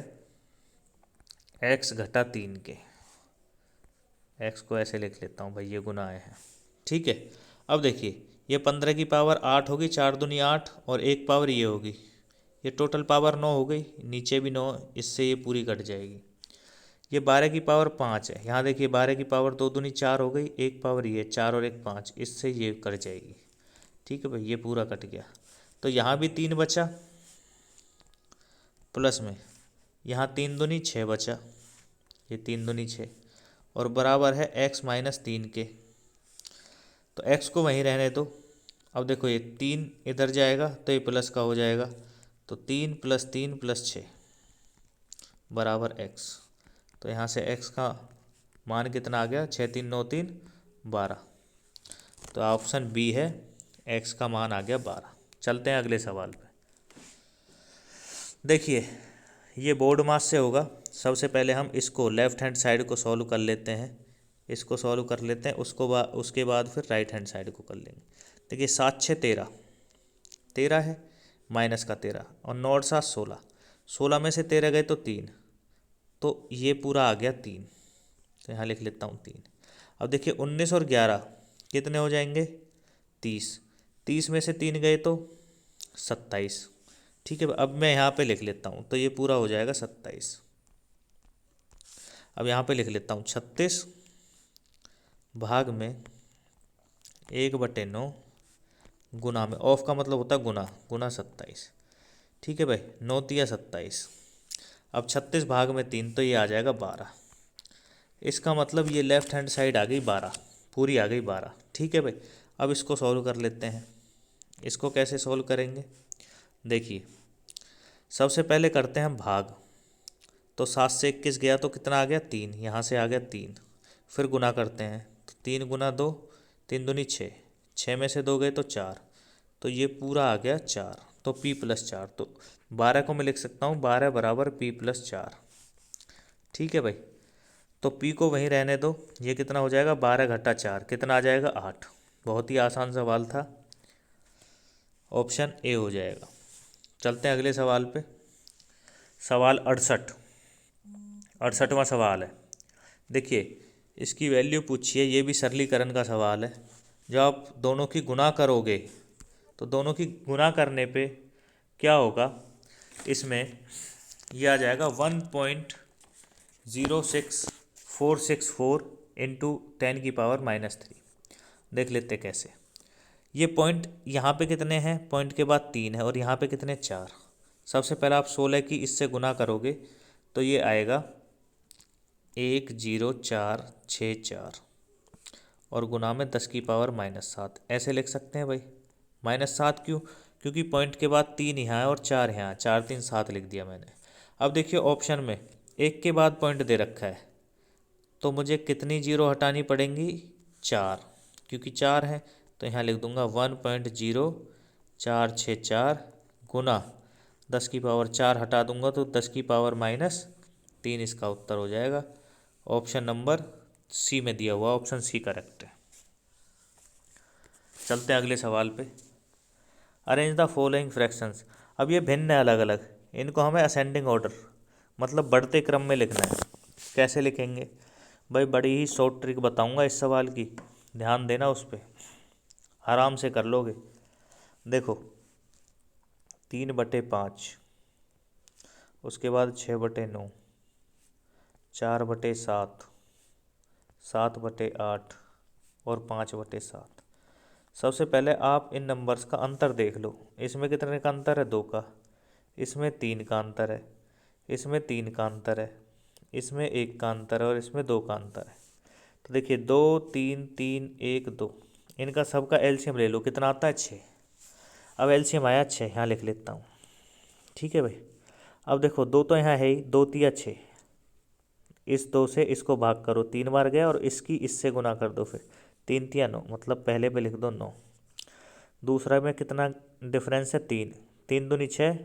x घटा 3 के। x को ऐसे लिख लेता हूँ भाई, ये गुना आए हैं। ठीक है, अब देखिए ये 15 की पावर 8 होगी, 4 दूनी 8, और एक पावर ये होगी, ये टोटल पावर 9 हो गई, नीचे भी 9, इससे ये पूरी कट जाएगी। ये 12 की पावर 5 है, यहाँ देखिए 12 की पावर 2 दूनी 4 हो गई, एक पावर ये 4 और एक 5, इससे ये कट जाएगी। ठीक है भाई, ये पूरा कट गया, तो यहाँ भी 3 बचा, प्लस में यहाँ 3 दूनी 6 बचा, ये 3 दूनी 6, और बराबर है x माइनस 3 के। तो x को वहीं रहने दो। अब देखो ये 3 इधर जाएगा तो ये प्लस का हो जाएगा, तो 3 + 3 + 6 बराबर x। तो यहाँ से x का मान कितना आ गया, 6 3 9 3 12, तो ऑप्शन बी है, x का मान आ गया 12। चलते हैं अगले सवाल पे। देखिए ये बोर्ड मास से होगा। सबसे पहले हम इसको लेफ़्ट हैंड साइड को सॉल्व कर लेते हैं, इसको सॉल्व कर लेते हैं, उसके बाद फिर राइट हैंड साइड को कर लेंगे। देखिए 7 6 13, 13 है माइनस का 13 और 9 7 16, 16 में से 13 गए तो 3, तो ये पूरा आ गया 3, तो यहाँ लिख लेता हूँ 3। अब देखिए 19 और 11 कितने हो जाएंगे 30, 30 में से 3 गए तो 27। ठीक है, अब मैं यहाँ पे लिख लेता हूँ, तो ये पूरा हो जाएगा 27। अब यहाँ पे लिख लेता हूँ 36 भाग में 1/9 गुना में, ऑफ का मतलब होता है गुना, गुना 27। ठीक है भाई, 9 तिया 27। अब 36 भाग में 3, तो ये आ जाएगा 12। इसका मतलब ये लेफ़्ट हैंड साइड आ गई 12, पूरी आ गई 12। ठीक है भाई, अब इसको सॉल्व कर लेते हैं। इसको कैसे सॉल्व करेंगे, देखिए सबसे पहले करते हैं हम भाग, तो 7 से 21 गया तो कितना आ गया 3, यहाँ से आ गया 3। फिर गुना करते हैं, तो 3 गुना 2, 3 दूनी 6, 6 में से 2 गए तो 4, तो ये पूरा आ गया 4, तो P+4, तो 12 को मैं लिख सकता हूँ 12 बराबर P+4। ठीक है भाई, तो P को वहीं रहने दो, ये कितना हो जाएगा 12 घटा 4 कितना आ जाएगा 8। बहुत ही आसान सवाल था, ऑप्शन ए हो जाएगा। चलते हैं अगले सवाल पे। सवाल 68, 68वां सवाल है। देखिए इसकी वैल्यू पूछिए, ये भी सरलीकरण का सवाल है। जब आप दोनों की गुना करोगे तो दोनों की गुना करने पे क्या होगा, इसमें यह आ जाएगा 1.06464 इंटू 10⁻³ देख लेते कैसे। ये पॉइंट यहाँ पे कितने हैं, पॉइंट के बाद 3 है और यहाँ पे कितने 4। सबसे पहले आप 16 की इससे गुना करोगे तो ये आएगा 10464 और गुना में 10⁻⁻7, ऐसे लिख सकते हैं भाई। -7 क्यों, क्योंकि पॉइंट के बाद 3 यहाँ है और 4 यहाँ, 4 3 7 लिख दिया मैंने। अब देखिए ऑप्शन में 1 के बाद पॉइंट दे रखा है, तो मुझे कितनी जीरो हटानी पड़ेंगी 4, क्योंकि 4 है, तो यहाँ लिख दूंगा 1.0464 गुना 10⁻4 हटा दूंगा तो 10⁻−3 इसका उत्तर हो जाएगा। ऑप्शन नंबर सी में दिया हुआ, ऑप्शन सी करेक्ट है। चलते हैं अगले सवाल पे। Arrange the following fractions. अब ये भिन्न है अलग अलग, इनको हमें असेंडिंग ऑर्डर मतलब बढ़ते क्रम में लिखना है। कैसे लिखेंगे भाई, बड़ी ही शॉर्ट ट्रिक बताऊंगा इस सवाल की, ध्यान देना उस पर, आराम से कर लोगे। देखो 3/5, उसके बाद 6/9, 4/7, 7/8 और 5/7। सबसे पहले आप इन नंबर्स का अंतर देख लो। इसमें कितने का अंतर है 2 का, इसमें 3 का अंतर है, इसमें 3 का अंतर है, इसमें 1 का अंतर है और इसमें 2 का अंतर है। तो देखिए 2 3 3 1 2, इनका सबका एलसीएम ले लो, कितना आता है 6। अब एलसीएम आया 6, यहाँ लिख लेता हूँ। ठीक है भाई, अब देखो 2 तो यहाँ है ही, 2 तिया 6, इस 2 से इसको भाग करो, 3 बार गया और इसकी इससे गुना कर दो, फिर 3 तिया 9, मतलब पहले पे लिख दो 9। दूसरा में कितना डिफरेंस है 3, 3 दूनी 6,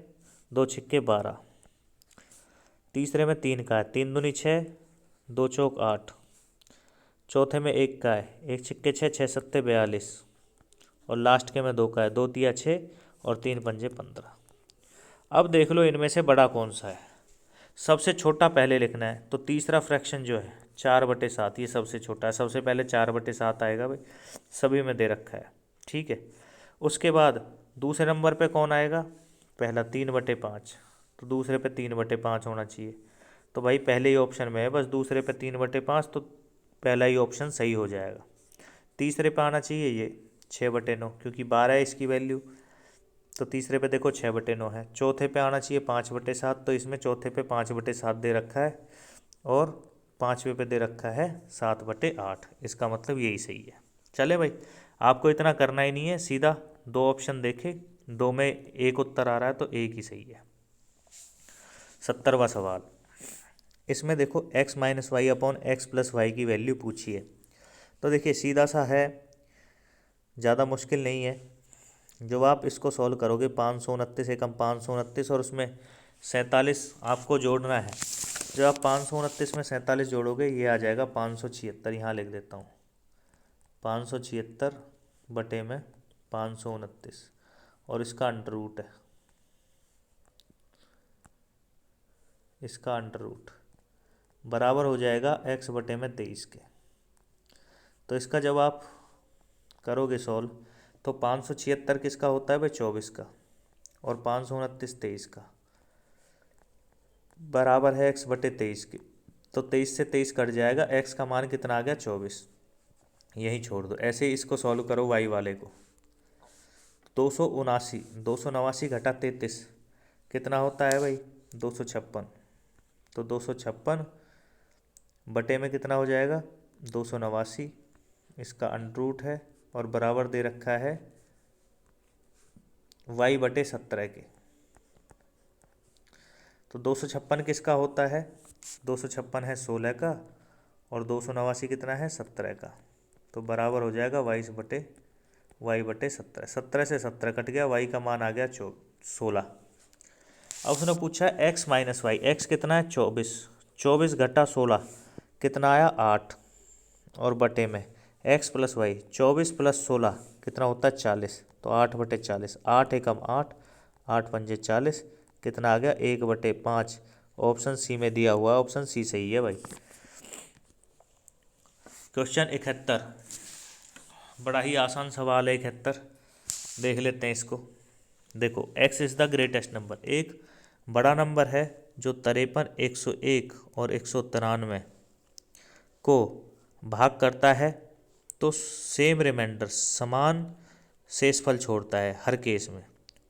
2 छिक्के 12। तीसरे में 3 का है, 3 दूनी 6, 2 चौक 8। चौथे में 1 का है, 1 छिक्के 6, 6 सत्ते 42 और लास्ट के में 2 का है, 2 तिया 6 और 3 पंजे 15। अब देख लो इनमें से बड़ा कौन सा है, सबसे छोटा पहले लिखना है। तो तीसरा फ्रैक्शन जो है 4/7, ये सबसे छोटा है, सबसे पहले 4/7 आएगा भाई, सभी में दे रखा है। ठीक है, उसके बाद दूसरे नंबर पे कौन आएगा, पहला 3/5, तो दूसरे पे 3/5 होना चाहिए। तो भाई पहले ही ऑप्शन में है, बस दूसरे पे 3/5, तो पहला ही ऑप्शन सही हो जाएगा। तीसरे पे आना चाहिए ये 6/9, क्योंकि 12 है इसकी वैल्यू, तो तीसरे पे देखो 6/9 है। चौथे पे आना चाहिए 5/7, तो इसमें चौथे पे 5/7 दे रखा है और पाँचवें पे दे रखा है 7/8, इसका मतलब यही सही है। चले भाई, आपको इतना करना ही नहीं है, सीधा 2 ऑप्शन देखे, 2 में एक उत्तर आ रहा है तो एक ही सही है। 70वां सवाल, इसमें देखो x-y/x+y की वैल्यू पूछी है। तो देखिए सीधा सा है, ज़्यादा मुश्किल नहीं है। जब आप इसको सॉल्व करोगे 529 एकम 529 और उसमें 47 आपको जोड़ना है। जब आप 529 में 47 जोड़ोगे ये आ जाएगा 576, यहाँ लिख देता हूँ 576 बटे में 529, और इसका अंडर रूट है, इसका अंडर रूट बराबर हो जाएगा x बटे में 23 के। तो इसका जब आप करोगे सॉल्व तो 576 किसका होता है भाई, 24 का, और 529 23 का, बराबर है x बटे 23 के। तो 23 से 23 कट जाएगा, x का मान कितना आ गया, 24, यही छोड़ दो। ऐसे ही इसको सॉल्व करो y वाले को। 279 घटा 33 कितना होता है भाई, 256। तो 256 बटे में कितना हो जाएगा, 289, इसका अंडर रूट है, और बराबर दे रखा है y बटे 17 के। तो 256 किसका होता है, 256 है 16 का, और 289 कितना है, 17 का। तो बराबर हो जाएगा y बटे 17। 17 से 17 कट गया, y का मान आ गया 16। अब उसने पूछा है x माइनस वाई, एक्स कितना है 24, 24 घटा 16 कितना आया 8, और बटे में x प्लस वाई, 24 प्लस 16 कितना होता है 40, तो 8 बटे 40, 8 एकम 8, 8 पंजे 40, कितना आ गया 1 बटे 5। ऑप्शन सी में दिया हुआ है, ऑप्शन सी सही है भाई। क्वेश्चन 71, बड़ा ही आसान सवाल है 71, देख लेते हैं इसको। देखो x is the greatest number, एक बड़ा नंबर है जो 53, 101 और 193 को भाग करता है, तो सेम रिमाइंडर, समान शेषफल छोड़ता है हर केस में।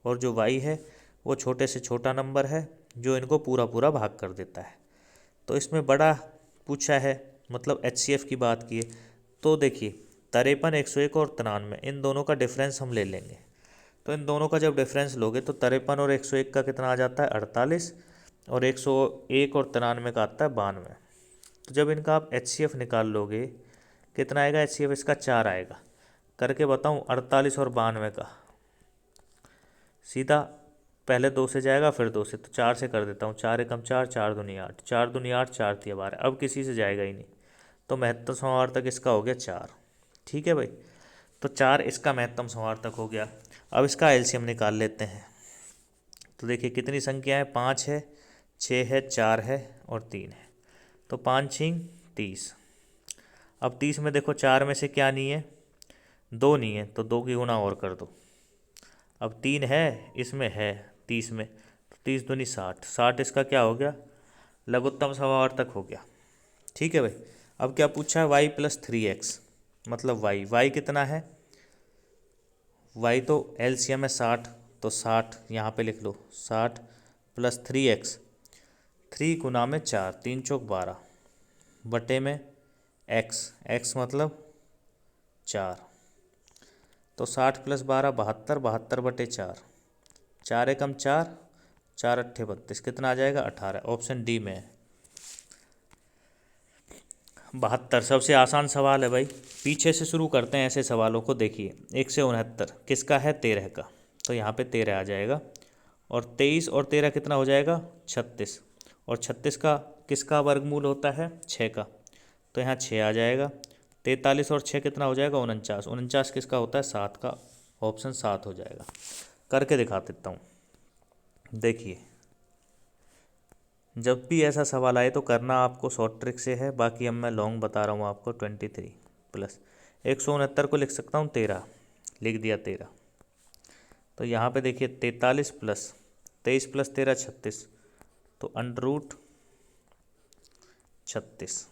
और जो y है वो छोटे से छोटा नंबर है जो इनको पूरा पूरा भाग कर देता है। तो इसमें बड़ा पूछा है, मतलब HCF की बात की है। तो देखिए 53, 101 और 93, इन दोनों का डिफरेंस हम ले लेंगे। तो इन दोनों का जब डिफरेंस लोगे तो 53 और 101 का कितना आ जाता है 48, और 101 और 93 का आता है 92। तो जब इनका आप HCF निकाल लोगे कितना आएगा, HCF इसका 4 आएगा। करके बताऊं 48 और 92 का, सीधा पहले 2 से जाएगा फिर 2 से, तो 4 से कर देता हूँ। 4 एकम 4, 4 दूनी 8, 4 दूनी 8, 4 तिया 12, अब किसी से जाएगा ही नहीं। तो महत्तम समावर्तक इसका हो गया 4। ठीक है भाई, तो 4 इसका महत्तम समावर्तक हो गया। अब इसका एलसीएम निकाल लेते हैं। तो देखिए कितनी संख्या है, 5 है, 6 है, 4 है और 3 है। तो 5 6 30। अब 30 में देखो 4 में से क्या नहीं है, 2 नहीं है, तो 2 की गुना और कर दो। अब 3 है, इसमें है 30 में, तो 30 दूनी 60, 60 इसका क्या हो गया, लघुत्तम समावर्तक हो गया। ठीक है भाई। अब क्या पूछा है, y प्लस 3x, मतलब y कितना है, y तो एलसीएम है 60, तो 60 यहाँ पे लिख लो, 60 प्लस 3x, 3 गुना में 4, 3 चौक 12, बटे में x मतलब 4, तो 60 प्लस 12 72, 72 बटे 4, 4 एकम 4, 4 अट्ठे 32, कितना आ जाएगा 18। ऑप्शन डी में है 72। सबसे आसान सवाल है भाई, पीछे से शुरू करते हैं ऐसे सवालों को। देखिए 1 से 69 किसका है, 13 का, तो यहाँ पे 13 आ जाएगा। और 23 और 13 कितना हो जाएगा 36, और 36 का किसका वर्गमूल होता है 6 का, तो यहाँ 6 आ जाएगा। 43 और 6 कितना हो जाएगा 49, 49 किसका होता है 7 का, ऑप्शन 7 हो जाएगा। करके दिखा देता हूँ। देखिए जब भी ऐसा सवाल आए तो करना आपको शॉर्ट ट्रिक से है, बाकी अब मैं लॉन्ग बता रहा हूँ आपको। 23 प्लस 169 को लिख सकता हूँ 13, लिख दिया 13। तो यहाँ पे देखिए 43 प्लस 23 प्लस 13 36, तो under root 36,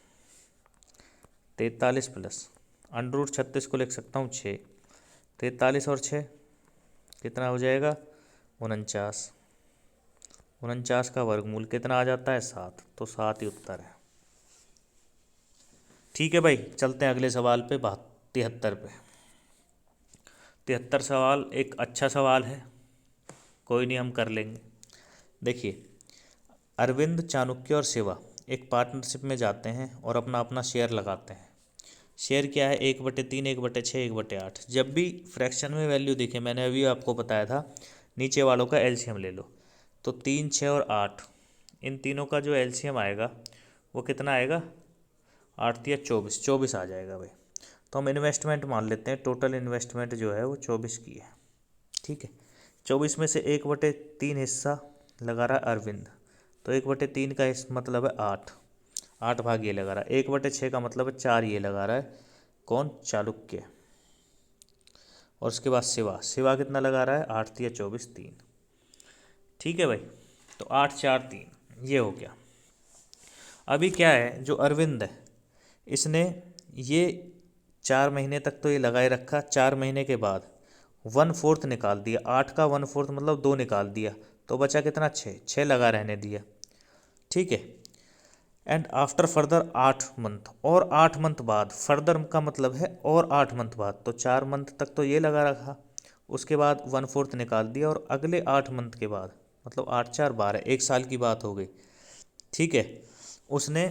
43 plus under root 36 को लिख सकता हूँ 6, 43 और 6 कितना हो जाएगा 49, 49 का वर्गमूल कितना आ जाता है 7, तो 7 ही उत्तर है। ठीक है भाई, चलते हैं अगले सवाल पे, 73 पे। 73 सवाल एक अच्छा सवाल है, कोई नहीं हम कर लेंगे। देखिए अरविंद, चाणक्य और शिवा एक पार्टनरशिप में जाते हैं और अपना अपना शेयर लगाते हैं। शेयर क्या है, 1/3, 1/6, 1/8। जब भी फ्रैक्शन में वैल्यू दिखे, मैंने अभी आपको बताया था, नीचे वालों का एलसीएम ले लो। तो 3, 6 और 8, इन तीनों का जो एलसीएम आएगा वो कितना आएगा, 8 या 24, 24 आ जाएगा भाई। तो हम इन्वेस्टमेंट मान लेते हैं, टोटल इन्वेस्टमेंट जो है वो 24 की है। ठीक है, 24 में से 1/3 हिस्सा लगा रहा है अरविंद, तो 1/3 का मतलब है 8, 8 भाग ये लगा रहा है। 1/6 का मतलब है 4 ये लगा रहा है, कौन, चालुक्य। और उसके बाद शिवा, शिवा कितना लगा रहा है, 8 या 24, 3। ठीक है भाई, तो 8, 4, 3 ये हो गया। अभी क्या है, जो अरविंद है इसने ये 4 महीने तक तो ये लगाए रखा, 4 महीने के बाद 1/4 निकाल दिया, 8 का 1/4 मतलब 2 निकाल दिया, तो बचा कितना, 6, 6 लगा रहने दिया। ठीक है, एंड आफ्टर फर्दर 8 मंथ, और 8 मंथ बाद, फर्दर का मतलब है और 8 मंथ बाद, तो 4 मंथ तक तो ये लगा रखा, उसके बाद 1/4 निकाल दिया, और अगले 8 मंथ के बाद, मतलब 8, 4, 12, 1 साल की बात हो गई। ठीक है, उसने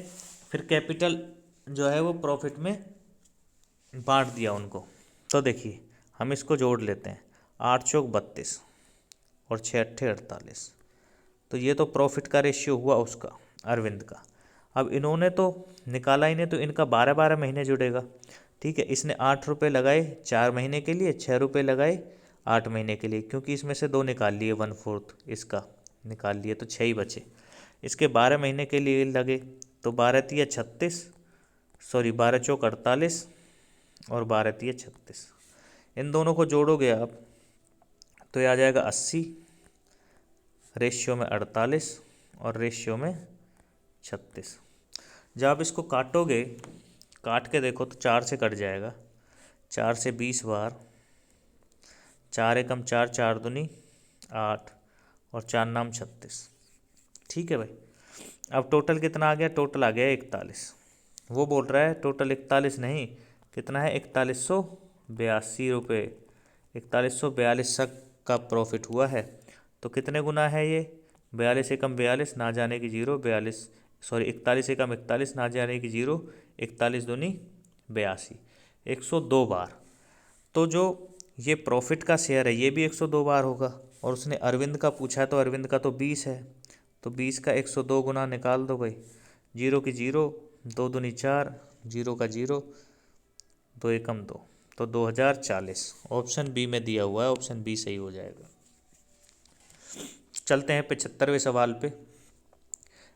फिर कैपिटल जो है वो प्रॉफिट में बांट दिया उनको। तो देखिए हम इसको जोड़ लेते हैं, 8 चौक 32 और 6 अट्ठे 48, तो ये तो प्रॉफिट का रेशियो हुआ उसका, अरविंद का। अब इन्होंने तो निकाला ही नहीं, तो इनका 12-12 महीने जुड़ेगा। ठीक है, इसने 8 रुपये लगाए 4 महीने के लिए, 6 रुपये लगाए 8 महीने के लिए, क्योंकि इसमें से 2 निकाल लिए, 1/4 इसका निकाल लिए, तो 6 ही बचे। इसके 12 महीने के लिए लगे, तो 12 तिया 36, सॉरी 12 चौक 48 और 12 तिया 36, इन दोनों को जोड़ोगे आप तो ये आ जाएगा 80, रेशियो में 48 और रेशियो में 36। जब आप इसको काटोगे, काट के देखो तो 4 से कट जाएगा, 4 से 20 बार, 4 एकम 4, 4 दूनी 8 और 4 नाम 36। ठीक है भाई, अब टोटल कितना आ गया, टोटल आ गया 41। वो बोल रहा है टोटल 41 नहीं, कितना है, 4182 रुपये, 4142 तक का प्रॉफिट हुआ है। तो कितने गुना है ये, 42 एकम 42 ना जाने की 0, 42, सॉरी 41 एकम 41 ना जाने की 0, 41 दूनी 82, 102 बार। तो जो ये प्रॉफिट का शेयर है ये भी 102 बार होगा, और उसने अरविंद का पूछा है तो अरविंद का तो 20 है, तो 20 का 102 गुना निकाल दो भाई, 0 की 0, 2 दूनी 4, 0 का 0, 2 एकम 2, तो 2040 ऑप्शन बी में दिया हुआ है, ऑप्शन बी सही हो जाएगा। चलते हैं 75वें सवाल पे।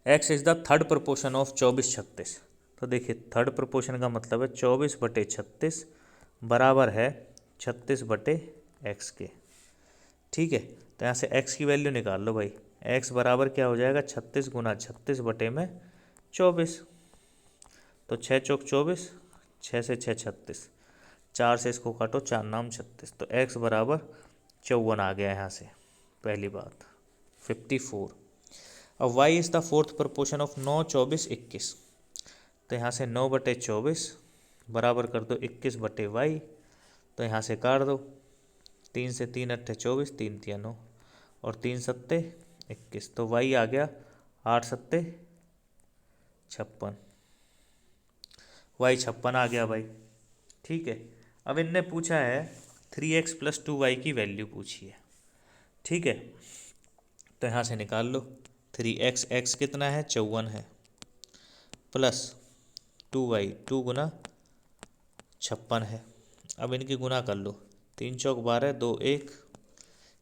X is the third proportion of 24/36। तो देखिए थर्ड प्रपोर्शन का मतलब है 24/36 बराबर है 36/x के। ठीक है, तो यहाँ से x की वैल्यू निकाल लो भाई, x बराबर क्या हो जाएगा, 36 गुना 36 बटे में 24, तो 6 चौक 24, 6 से 6 36, 4 से इसको काटो, 4 नाम 36, तो x बराबर 54 आ गया यहाँ से, पहली बात 54। अब y is the fourth proportion of 9, 24, 21। तो यहाँ से 9/24 बराबर कर दो 21/y, तो यहाँ से काट दो, 3 से 3 अट्ठे 24, 3 तिया 9 और 3 सत्ते 21, तो y आ गया 8 सत्ते 56, y 56 आ गया भाई। ठीक है, अब इनने पूछा है 3x + 2y की वैल्यू पूछी है। ठीक है, तो यहाँ से निकाल लो, 3x, x कितना है, 54 है, प्लस 2y, 2 गुना 56 है। अब इनकी गुना कर लो, 3 चौक 12, 2 1,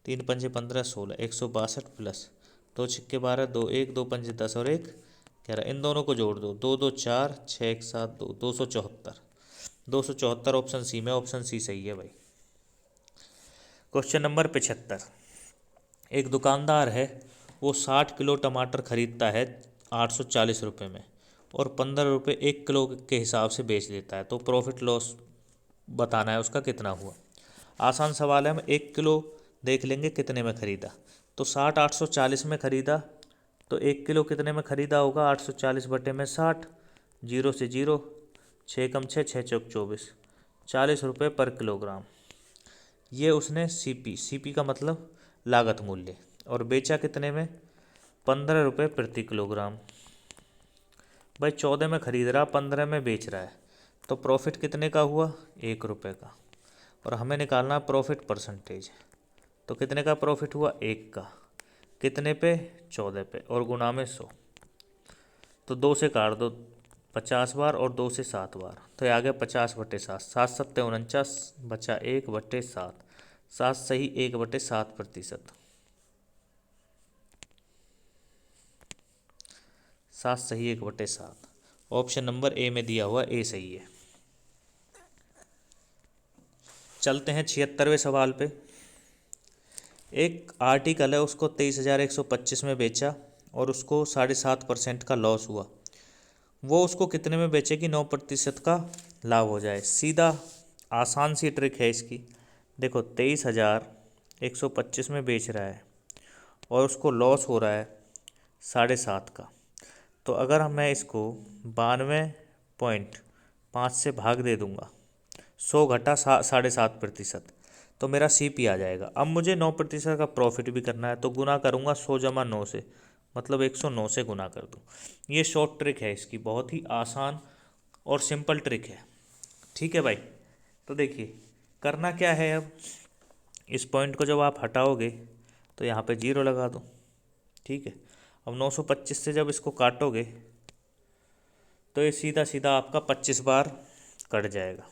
3 पंजे 15, 16, 162 प्लस 2 छक्के 12, 2 1, 2 पंजे 10 और 1 11, इन दोनों को जोड़ दो, 2 2 4, 6 1 7 2, 274, 274 ऑप्शन सी में, ऑप्शन सी सही है भाई। Question number 75। एक दुकानदार है, वो 60 किलो टमाटर खरीदता है 840 रुपये में, और 15 रुपये 1 किलो के हिसाब से बेच देता है, तो प्रॉफिट लॉस बताना है उसका कितना हुआ। आसान सवाल है, हम 1 किलो देख लेंगे कितने में ख़रीदा, तो 60 840 में ख़रीदा, तो 1 किलो कितने में ख़रीदा होगा, 840 बटे में 60, 0 से 0, 6 कम 6, 6 चौक 24, 40 रुपये पर किलोग्राम। ये उसने सीपी का मतलब लागत मूल्य, और बेचा कितने में, 15 रुपये प्रति किलोग्राम। भाई 14 में ख़रीद रहा, 15 में बेच रहा है, तो प्रॉफिट कितने का हुआ, 1 रुपये का, और हमें निकालना प्रॉफिट परसेंटेज, तो कितने का प्रॉफिट हुआ, 1 का। कितने पे, 14 पे, और गुना में 100। तो 2 से काट दो 50 बार और 2 से 7 बार, तो ये आ गया 50/7। 7×7 = 49, बचा 1/7। 7 सही 1/7%। 7 सही 1/7। ऑप्शन नंबर ए में दिया हुआ ए सही है। चलते हैं 76वें सवाल पे। एक आर्टिकल है, उसको 23,125 में बेचा और उसको 7.5% का लॉस हुआ। वो उसको कितने में बेचे कि 9% का लाभ हो जाए। सीधा आसान सी ट्रिक है इसकी। देखो 23,125 में बेच रहा है और उसको लॉस हो रहा है 7.5 का। तो अगर मैं इसको 92.5 से भाग दे दूंगा, 100 घटा 7.5%, तो मेरा CP आ जाएगा। अब मुझे 9% का प्रॉफिट भी करना है, तो गुना करूँगा 100 - 9 से, मतलब 109 से गुना कर दूँ। ये शॉर्ट ट्रिक है इसकी, बहुत ही आसान और सिंपल ट्रिक है। ठीक है भाई। तो देखिए करना क्या है, अब इस पॉइंट को जब आप हटाओगे तो यहाँ पे 0 लगा दो। ठीक है। अब 925 से जब इसको काटोगे तो ये सीधा सीधा आपका 25 बार कट जाएगा।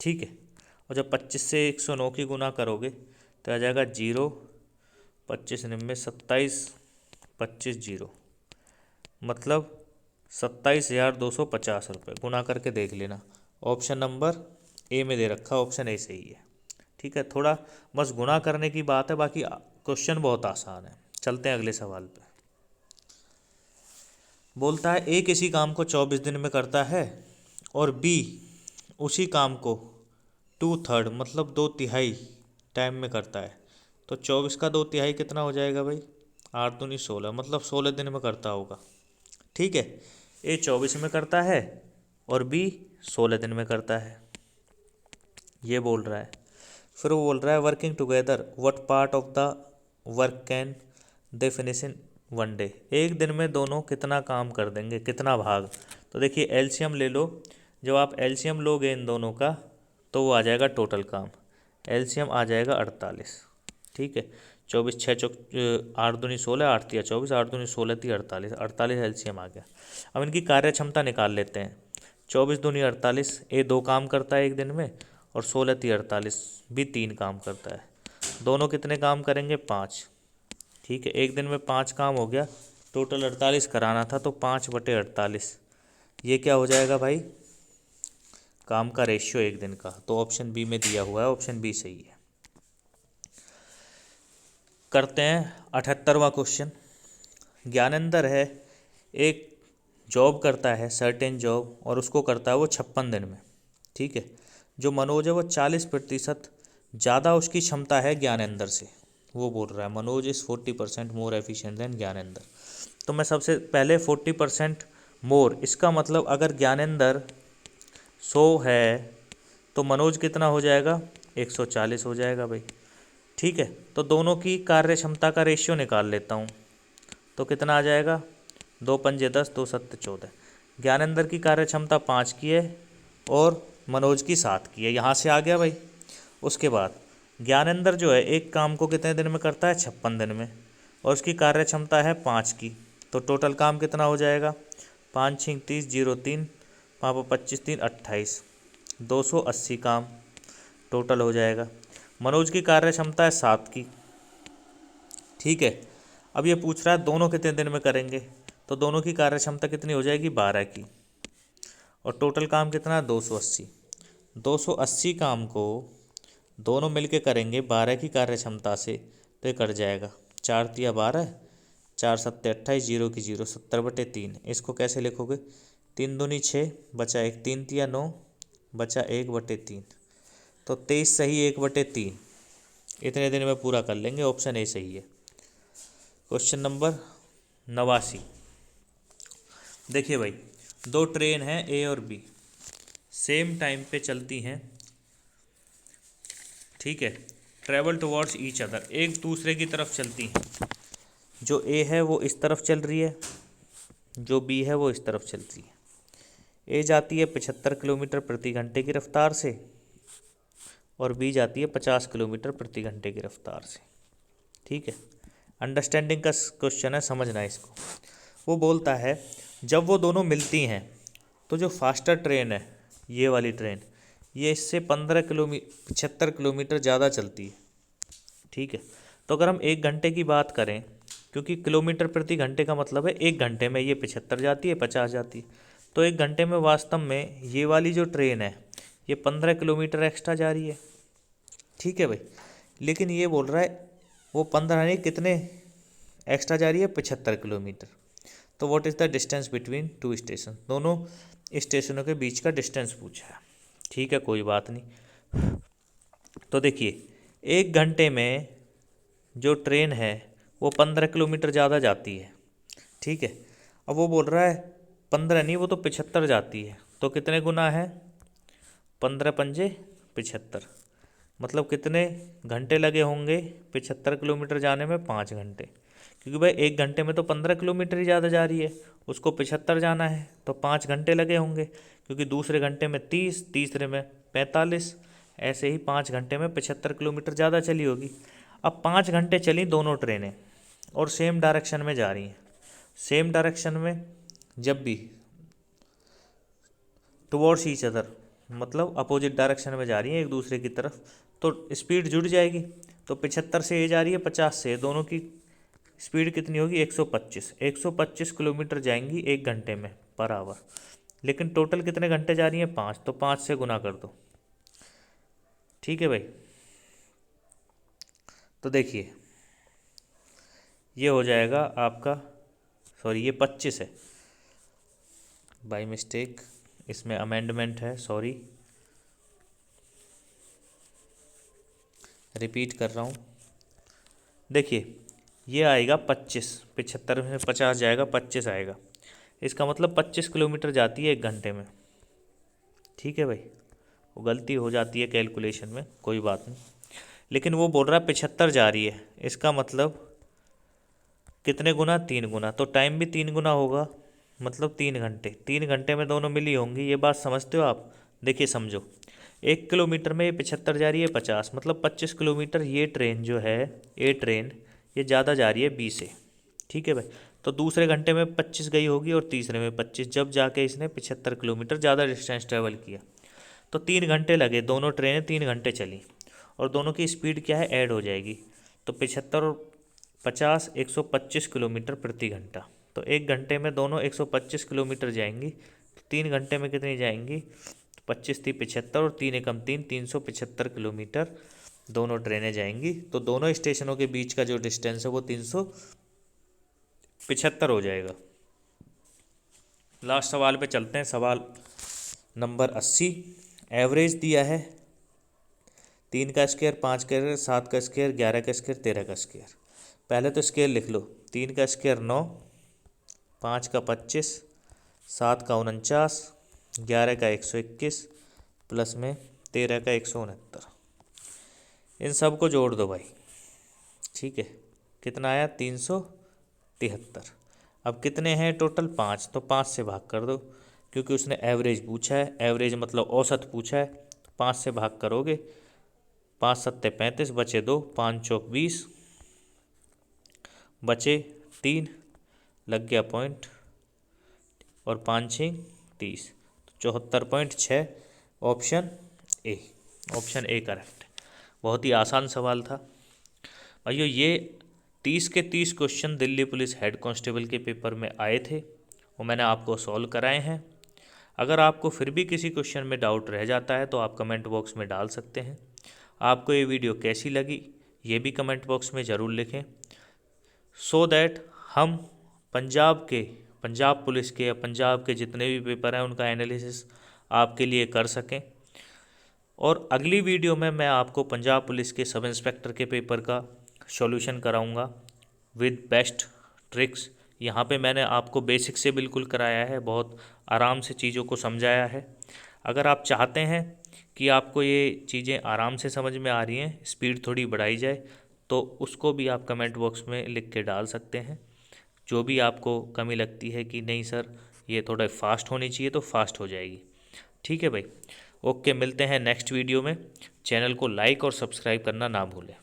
ठीक है। और जब 25 से 109 की गुना करोगे तो आ जाएगा 0, 25 निन्यानवे 27, 25 0, मतलब 27,250 रुपये। गुना करके देख लेना। ऑप्शन नंबर ए में दे रखा, ऑप्शन ए सही है। ठीक है। थोड़ा बस गुना करने की बात है, बाकी क्वेश्चन बहुत आसान है। चलते हैं अगले सवाल पे। बोलता है ए किसी काम को 24 दिन में करता है और बी उसी काम को 2/3 मतलब 2/3 टाइम में करता है। तो 24 का 2/3 कितना हो जाएगा भाई, 8 दूनी 16, मतलब 16 दिन में करता होगा। ठीक है। ए 24 में करता है और बी 16 दिन में करता है, ये बोल रहा है। फिर वो बोल रहा है working together what part of the work can they finish in 1 day. एक दिन में दोनों कितना काम कर देंगे, कितना भाग। तो देखिए एलसीएम ले लो। जब आप एलसीएम लोगे इन दोनों का तो वो आ जाएगा टोटल काम। एलसीएम आ जाएगा 48। ठीक है। 24 6 चौक 8 दूनी 16, 8 तिया 24, 8 दूनी 16 ती 48, 48 एलसीएम आ गया। अब इनकी कार्य क्षमता निकाल लेते हैं। 24 दूनी 48, ए 2 काम करता है एक दिन में, और 16 ती 48 भी 3 काम करता है। दोनों कितने काम करेंगे, 5। ठीक है। एक दिन में 5 काम हो गया, टोटल 48 कराना था, तो 5/48 ये क्या हो जाएगा भाई, काम का रेशियो एक दिन का। तो ऑप्शन बी में दिया हुआ है, ऑप्शन बी सही है। करते हैं 78वां क्वेश्चन। ज्ञानेंद्र है, एक जॉब करता है, सर्टेन जॉब, और उसको करता है वो 56 दिन में। ठीक है। जो मनोज है वो 40% ज़्यादा उसकी क्षमता है ज्ञानेंद्र से। वो बोल रहा है Manoj is 40% more efficient then Gyanendra. तो मैं सबसे पहले 40% मोर, इसका मतलब अगर ज्ञानेंद्र 100 है तो मनोज कितना हो जाएगा, 140 हो जाएगा भाई। ठीक है। तो दोनों की कार्य क्षमता का रेशियो निकाल लेता हूँ, तो कितना आ जाएगा, 2 पंजे 10, 2 सत्ते 14। ज्ञानेंद्र की कार्य क्षमता 5 की है और मनोज की 7 की है, यहाँ से आ गया भाई। उसके बाद ज्ञानेंद्र जो है एक काम को कितने दिन में करता है, 56 दिन में, और उसकी कार्य क्षमता है 5 की। तो टोटल काम कितना हो जाएगा, 5 6 30, 0 3, 5 25 3 28, 280 काम टोटल हो जाएगा। मनोज की कार्य क्षमता है 7 की। ठीक है। अब ये पूछ रहा है दोनों कितने दिन में करेंगे, तो दोनों की कार्य क्षमता कितनी हो जाएगी, 12 की, और टोटल काम कितना है, 280। 280 काम को दोनों मिलके करेंगे 12 की कार्य क्षमता से, तो ये कट जाएगा। 4 तिया 12, 4 सत्ते 28, 0 की 0, 70/3। इसको कैसे लिखोगे, 3 दूनी 6, बचा 1, 3 तिया 9, बचा 1/3। तो 23 सही 1/3 इतने दिन में पूरा कर लेंगे, ऑप्शन ए सही है। Question number 89। देखिए भाई, 2 ट्रेन हैं ए और बी, सेम टाइम पे चलती हैं। ठीक है। ट्रेवल टुवर्ड्स ईच अदर, एक दूसरे की तरफ चलती हैं। जो ए है वो इस तरफ चल रही है, जो बी है वो इस तरफ चल रही है। ए जाती है 75 किलोमीटर प्रति घंटे की रफ्तार से और बी जाती है 50 किलोमीटर प्रति घंटे की रफ्तार से। ठीक है, अंडरस्टैंडिंग का क्वेश्चन है, समझना है इसको। वो बोलता है जब वो दोनों मिलती हैं तो जो फास्टर ट्रेन है, ये वाली ट्रेन, ये इससे 75 किलोमीटर ज़्यादा चलती है। ठीक है, तो अगर हम 1 घंटे की बात करें, क्योंकि किलोमीटर प्रति घंटे का मतलब है 1 घंटे में ये 75 जाती है, 50 जाती है, तो 1 घंटे में वास्तव में ये वाली जो ट्रेन है ये 15 किलोमीटर एक्स्ट्रा जा रही है। ठीक है भाई, लेकिन ये बोल रहा है वो 15 नहीं, कितने एक्स्ट्रा जा रही है, 75 किलोमीटर। तो what is the distance between two station, दोनों स्टेशनों के बीच का डिस्टेंस पूछा है। ठीक है, कोई बात नहीं। तो देखिए 1 घंटे में जो ट्रेन है वो 15 किलोमीटर ज़्यादा जाती है। ठीक है, अब वो बोल रहा है 15 नहीं, वो तो 75 जाती है, तो कितने गुना है, 15 पंजे 75, मतलब कितने घंटे लगे होंगे 75 किलोमीटर जाने में, 5 घंटे। क्योंकि भाई 1 घंटे में तो 15 किलोमीटर ही ज़्यादा जा रही है, उसको 75 जाना है, तो 5 घंटे लगे होंगे, क्योंकि दूसरे घंटे में 30, तीसरे में 45, ऐसे ही 5 घंटे में 75 किलोमीटर ज़्यादा चली होगी। अब 5 घंटे चली दोनों ट्रेनें और सेम डायरेक्शन में जा रही हैं। सेम डायरेक्शन में जब भी टुवर्ड्स ईच अदर, मतलब अपोजिट डायरेक्शन में जा रही हैं एक दूसरे की तरफ, तो स्पीड जुड़ जाएगी। तो 75 से ये जा रही है 50 से, दोनों की स्पीड कितनी होगी, 125 किलोमीटर जाएंगी 1 घंटे में पर आवर। लेकिन टोटल कितने घंटे जा रही हैं, 5, तो 5 से गुना कर दो। ठीक है भाई, तो देखिए ये हो जाएगा आपका, सॉरी ये 25 है, बाय मिस्टेक इसमें अमेंडमेंट है, सॉरी रिपीट कर रहा हूँ। देखिए ये आएगा 25, 75 में 50 जाएगा, 25 आएगा, इसका मतलब 25 किलोमीटर जाती है 1 घंटे में। ठीक है भाई, वो गलती हो जाती है कैलकुलेशन में, कोई बात नहीं। लेकिन वो बोल रहा है 75 जा रही है, इसका मतलब कितने गुना, 3 गुना, तो टाइम भी 3 गुना होगा, मतलब 3 घंटे। 3 घंटे में दोनों मिली होंगी, ये बात समझते हो आप। देखिए समझो, 1 किलोमीटर में ये 75 जा रही है 50, मतलब 25 किलोमीटर ये ट्रेन जो है, ये ट्रेन ये ज़्यादा जा रही है बी से। ठीक है भाई, तो दूसरे घंटे में 25 गई होगी और तीसरे में 25, जब जाके इसने 75 किलोमीटर ज़्यादा डिस्टेंस ट्रैवल किया। तो 3 घंटे लगे, दोनों ट्रेनें 3 घंटे चली और दोनों की स्पीड क्या है, ऐड हो जाएगी। तो 75 और 50, 125 किलोमीटर प्रति घंटा। तो 1 घंटे में दोनों 125 किलोमीटर जाएंगी, तो 3 घंटे में कितनी जाएंगी, 25 थी 75 और 3 एकम 3, 375 किलोमीटर दोनों ट्रेनें जाएंगी। तो दोनों स्टेशनों के बीच का जो डिस्टेंस है वो 375 हो जाएगा। लास्ट सवाल पे चलते हैं, सवाल नंबर 80। एवरेज दिया है 3 का स्क्वायर, 5 का स्क्वायर, 7 का स्क्वायर, 11 का स्क्वायर, 13 का स्क्वायर। पहले तो स्क्वायर लिख लो, 3 का स्क्वायर 9, 5 का 25, 7 का 49, 11 का 121, प्लस में 13 का 169। इन सब को जोड़ दो भाई। ठीक है, कितना आया, 373। अब कितने हैं टोटल, 5, तो 5 से भाग कर दो, क्योंकि उसने एवरेज पूछा है, एवरेज मतलब औसत पूछा है, तो 5 से भाग करोगे, 5 सत्ते 35, बचे 2, 5 चौक 20, बचे 3, लग गया पॉइंट, और 5 6 30, तो 74.6। Option A, option A correct. बहुत ही आसान सवाल था भाइयों। ये 30 के 30 question Delhi police head constable के पेपर में आए थे, वो मैंने आपको सॉल्व कराए हैं। अगर आपको फिर भी किसी क्वेश्चन में डाउट रह जाता है तो आप कमेंट बॉक्स में डाल सकते हैं। आपको ये वीडियो कैसी लगी ये भी कमेंट बॉक्स में ज़रूर लिखें, सो दैट हम पंजाब पुलिस के या पंजाब के जितने भी पेपर हैं उनका एनालिसिस आपके लिए कर सकें। और अगली वीडियो में मैं आपको पंजाब पुलिस के सब इंस्पेक्टर के पेपर का सॉल्यूशन कराऊंगा विद बेस्ट ट्रिक्स। यहाँ पे मैंने आपको बेसिक से बिल्कुल कराया है, बहुत आराम से चीज़ों को समझाया है। अगर आप चाहते हैं कि आपको ये चीज़ें आराम से समझ में आ रही हैं, स्पीड थोड़ी बढ़ाई जाए, तो उसको भी आप कमेंट बॉक्स में लिख के डाल सकते हैं। जो भी आपको कमी लगती है कि नहीं सर ये थोड़ा फास्ट होनी चाहिए, तो फास्ट हो जाएगी। ठीक है भाई, ओके, मिलते हैं नेक्स्ट वीडियो में। चैनल को लाइक और सब्सक्राइब करना ना भूलें।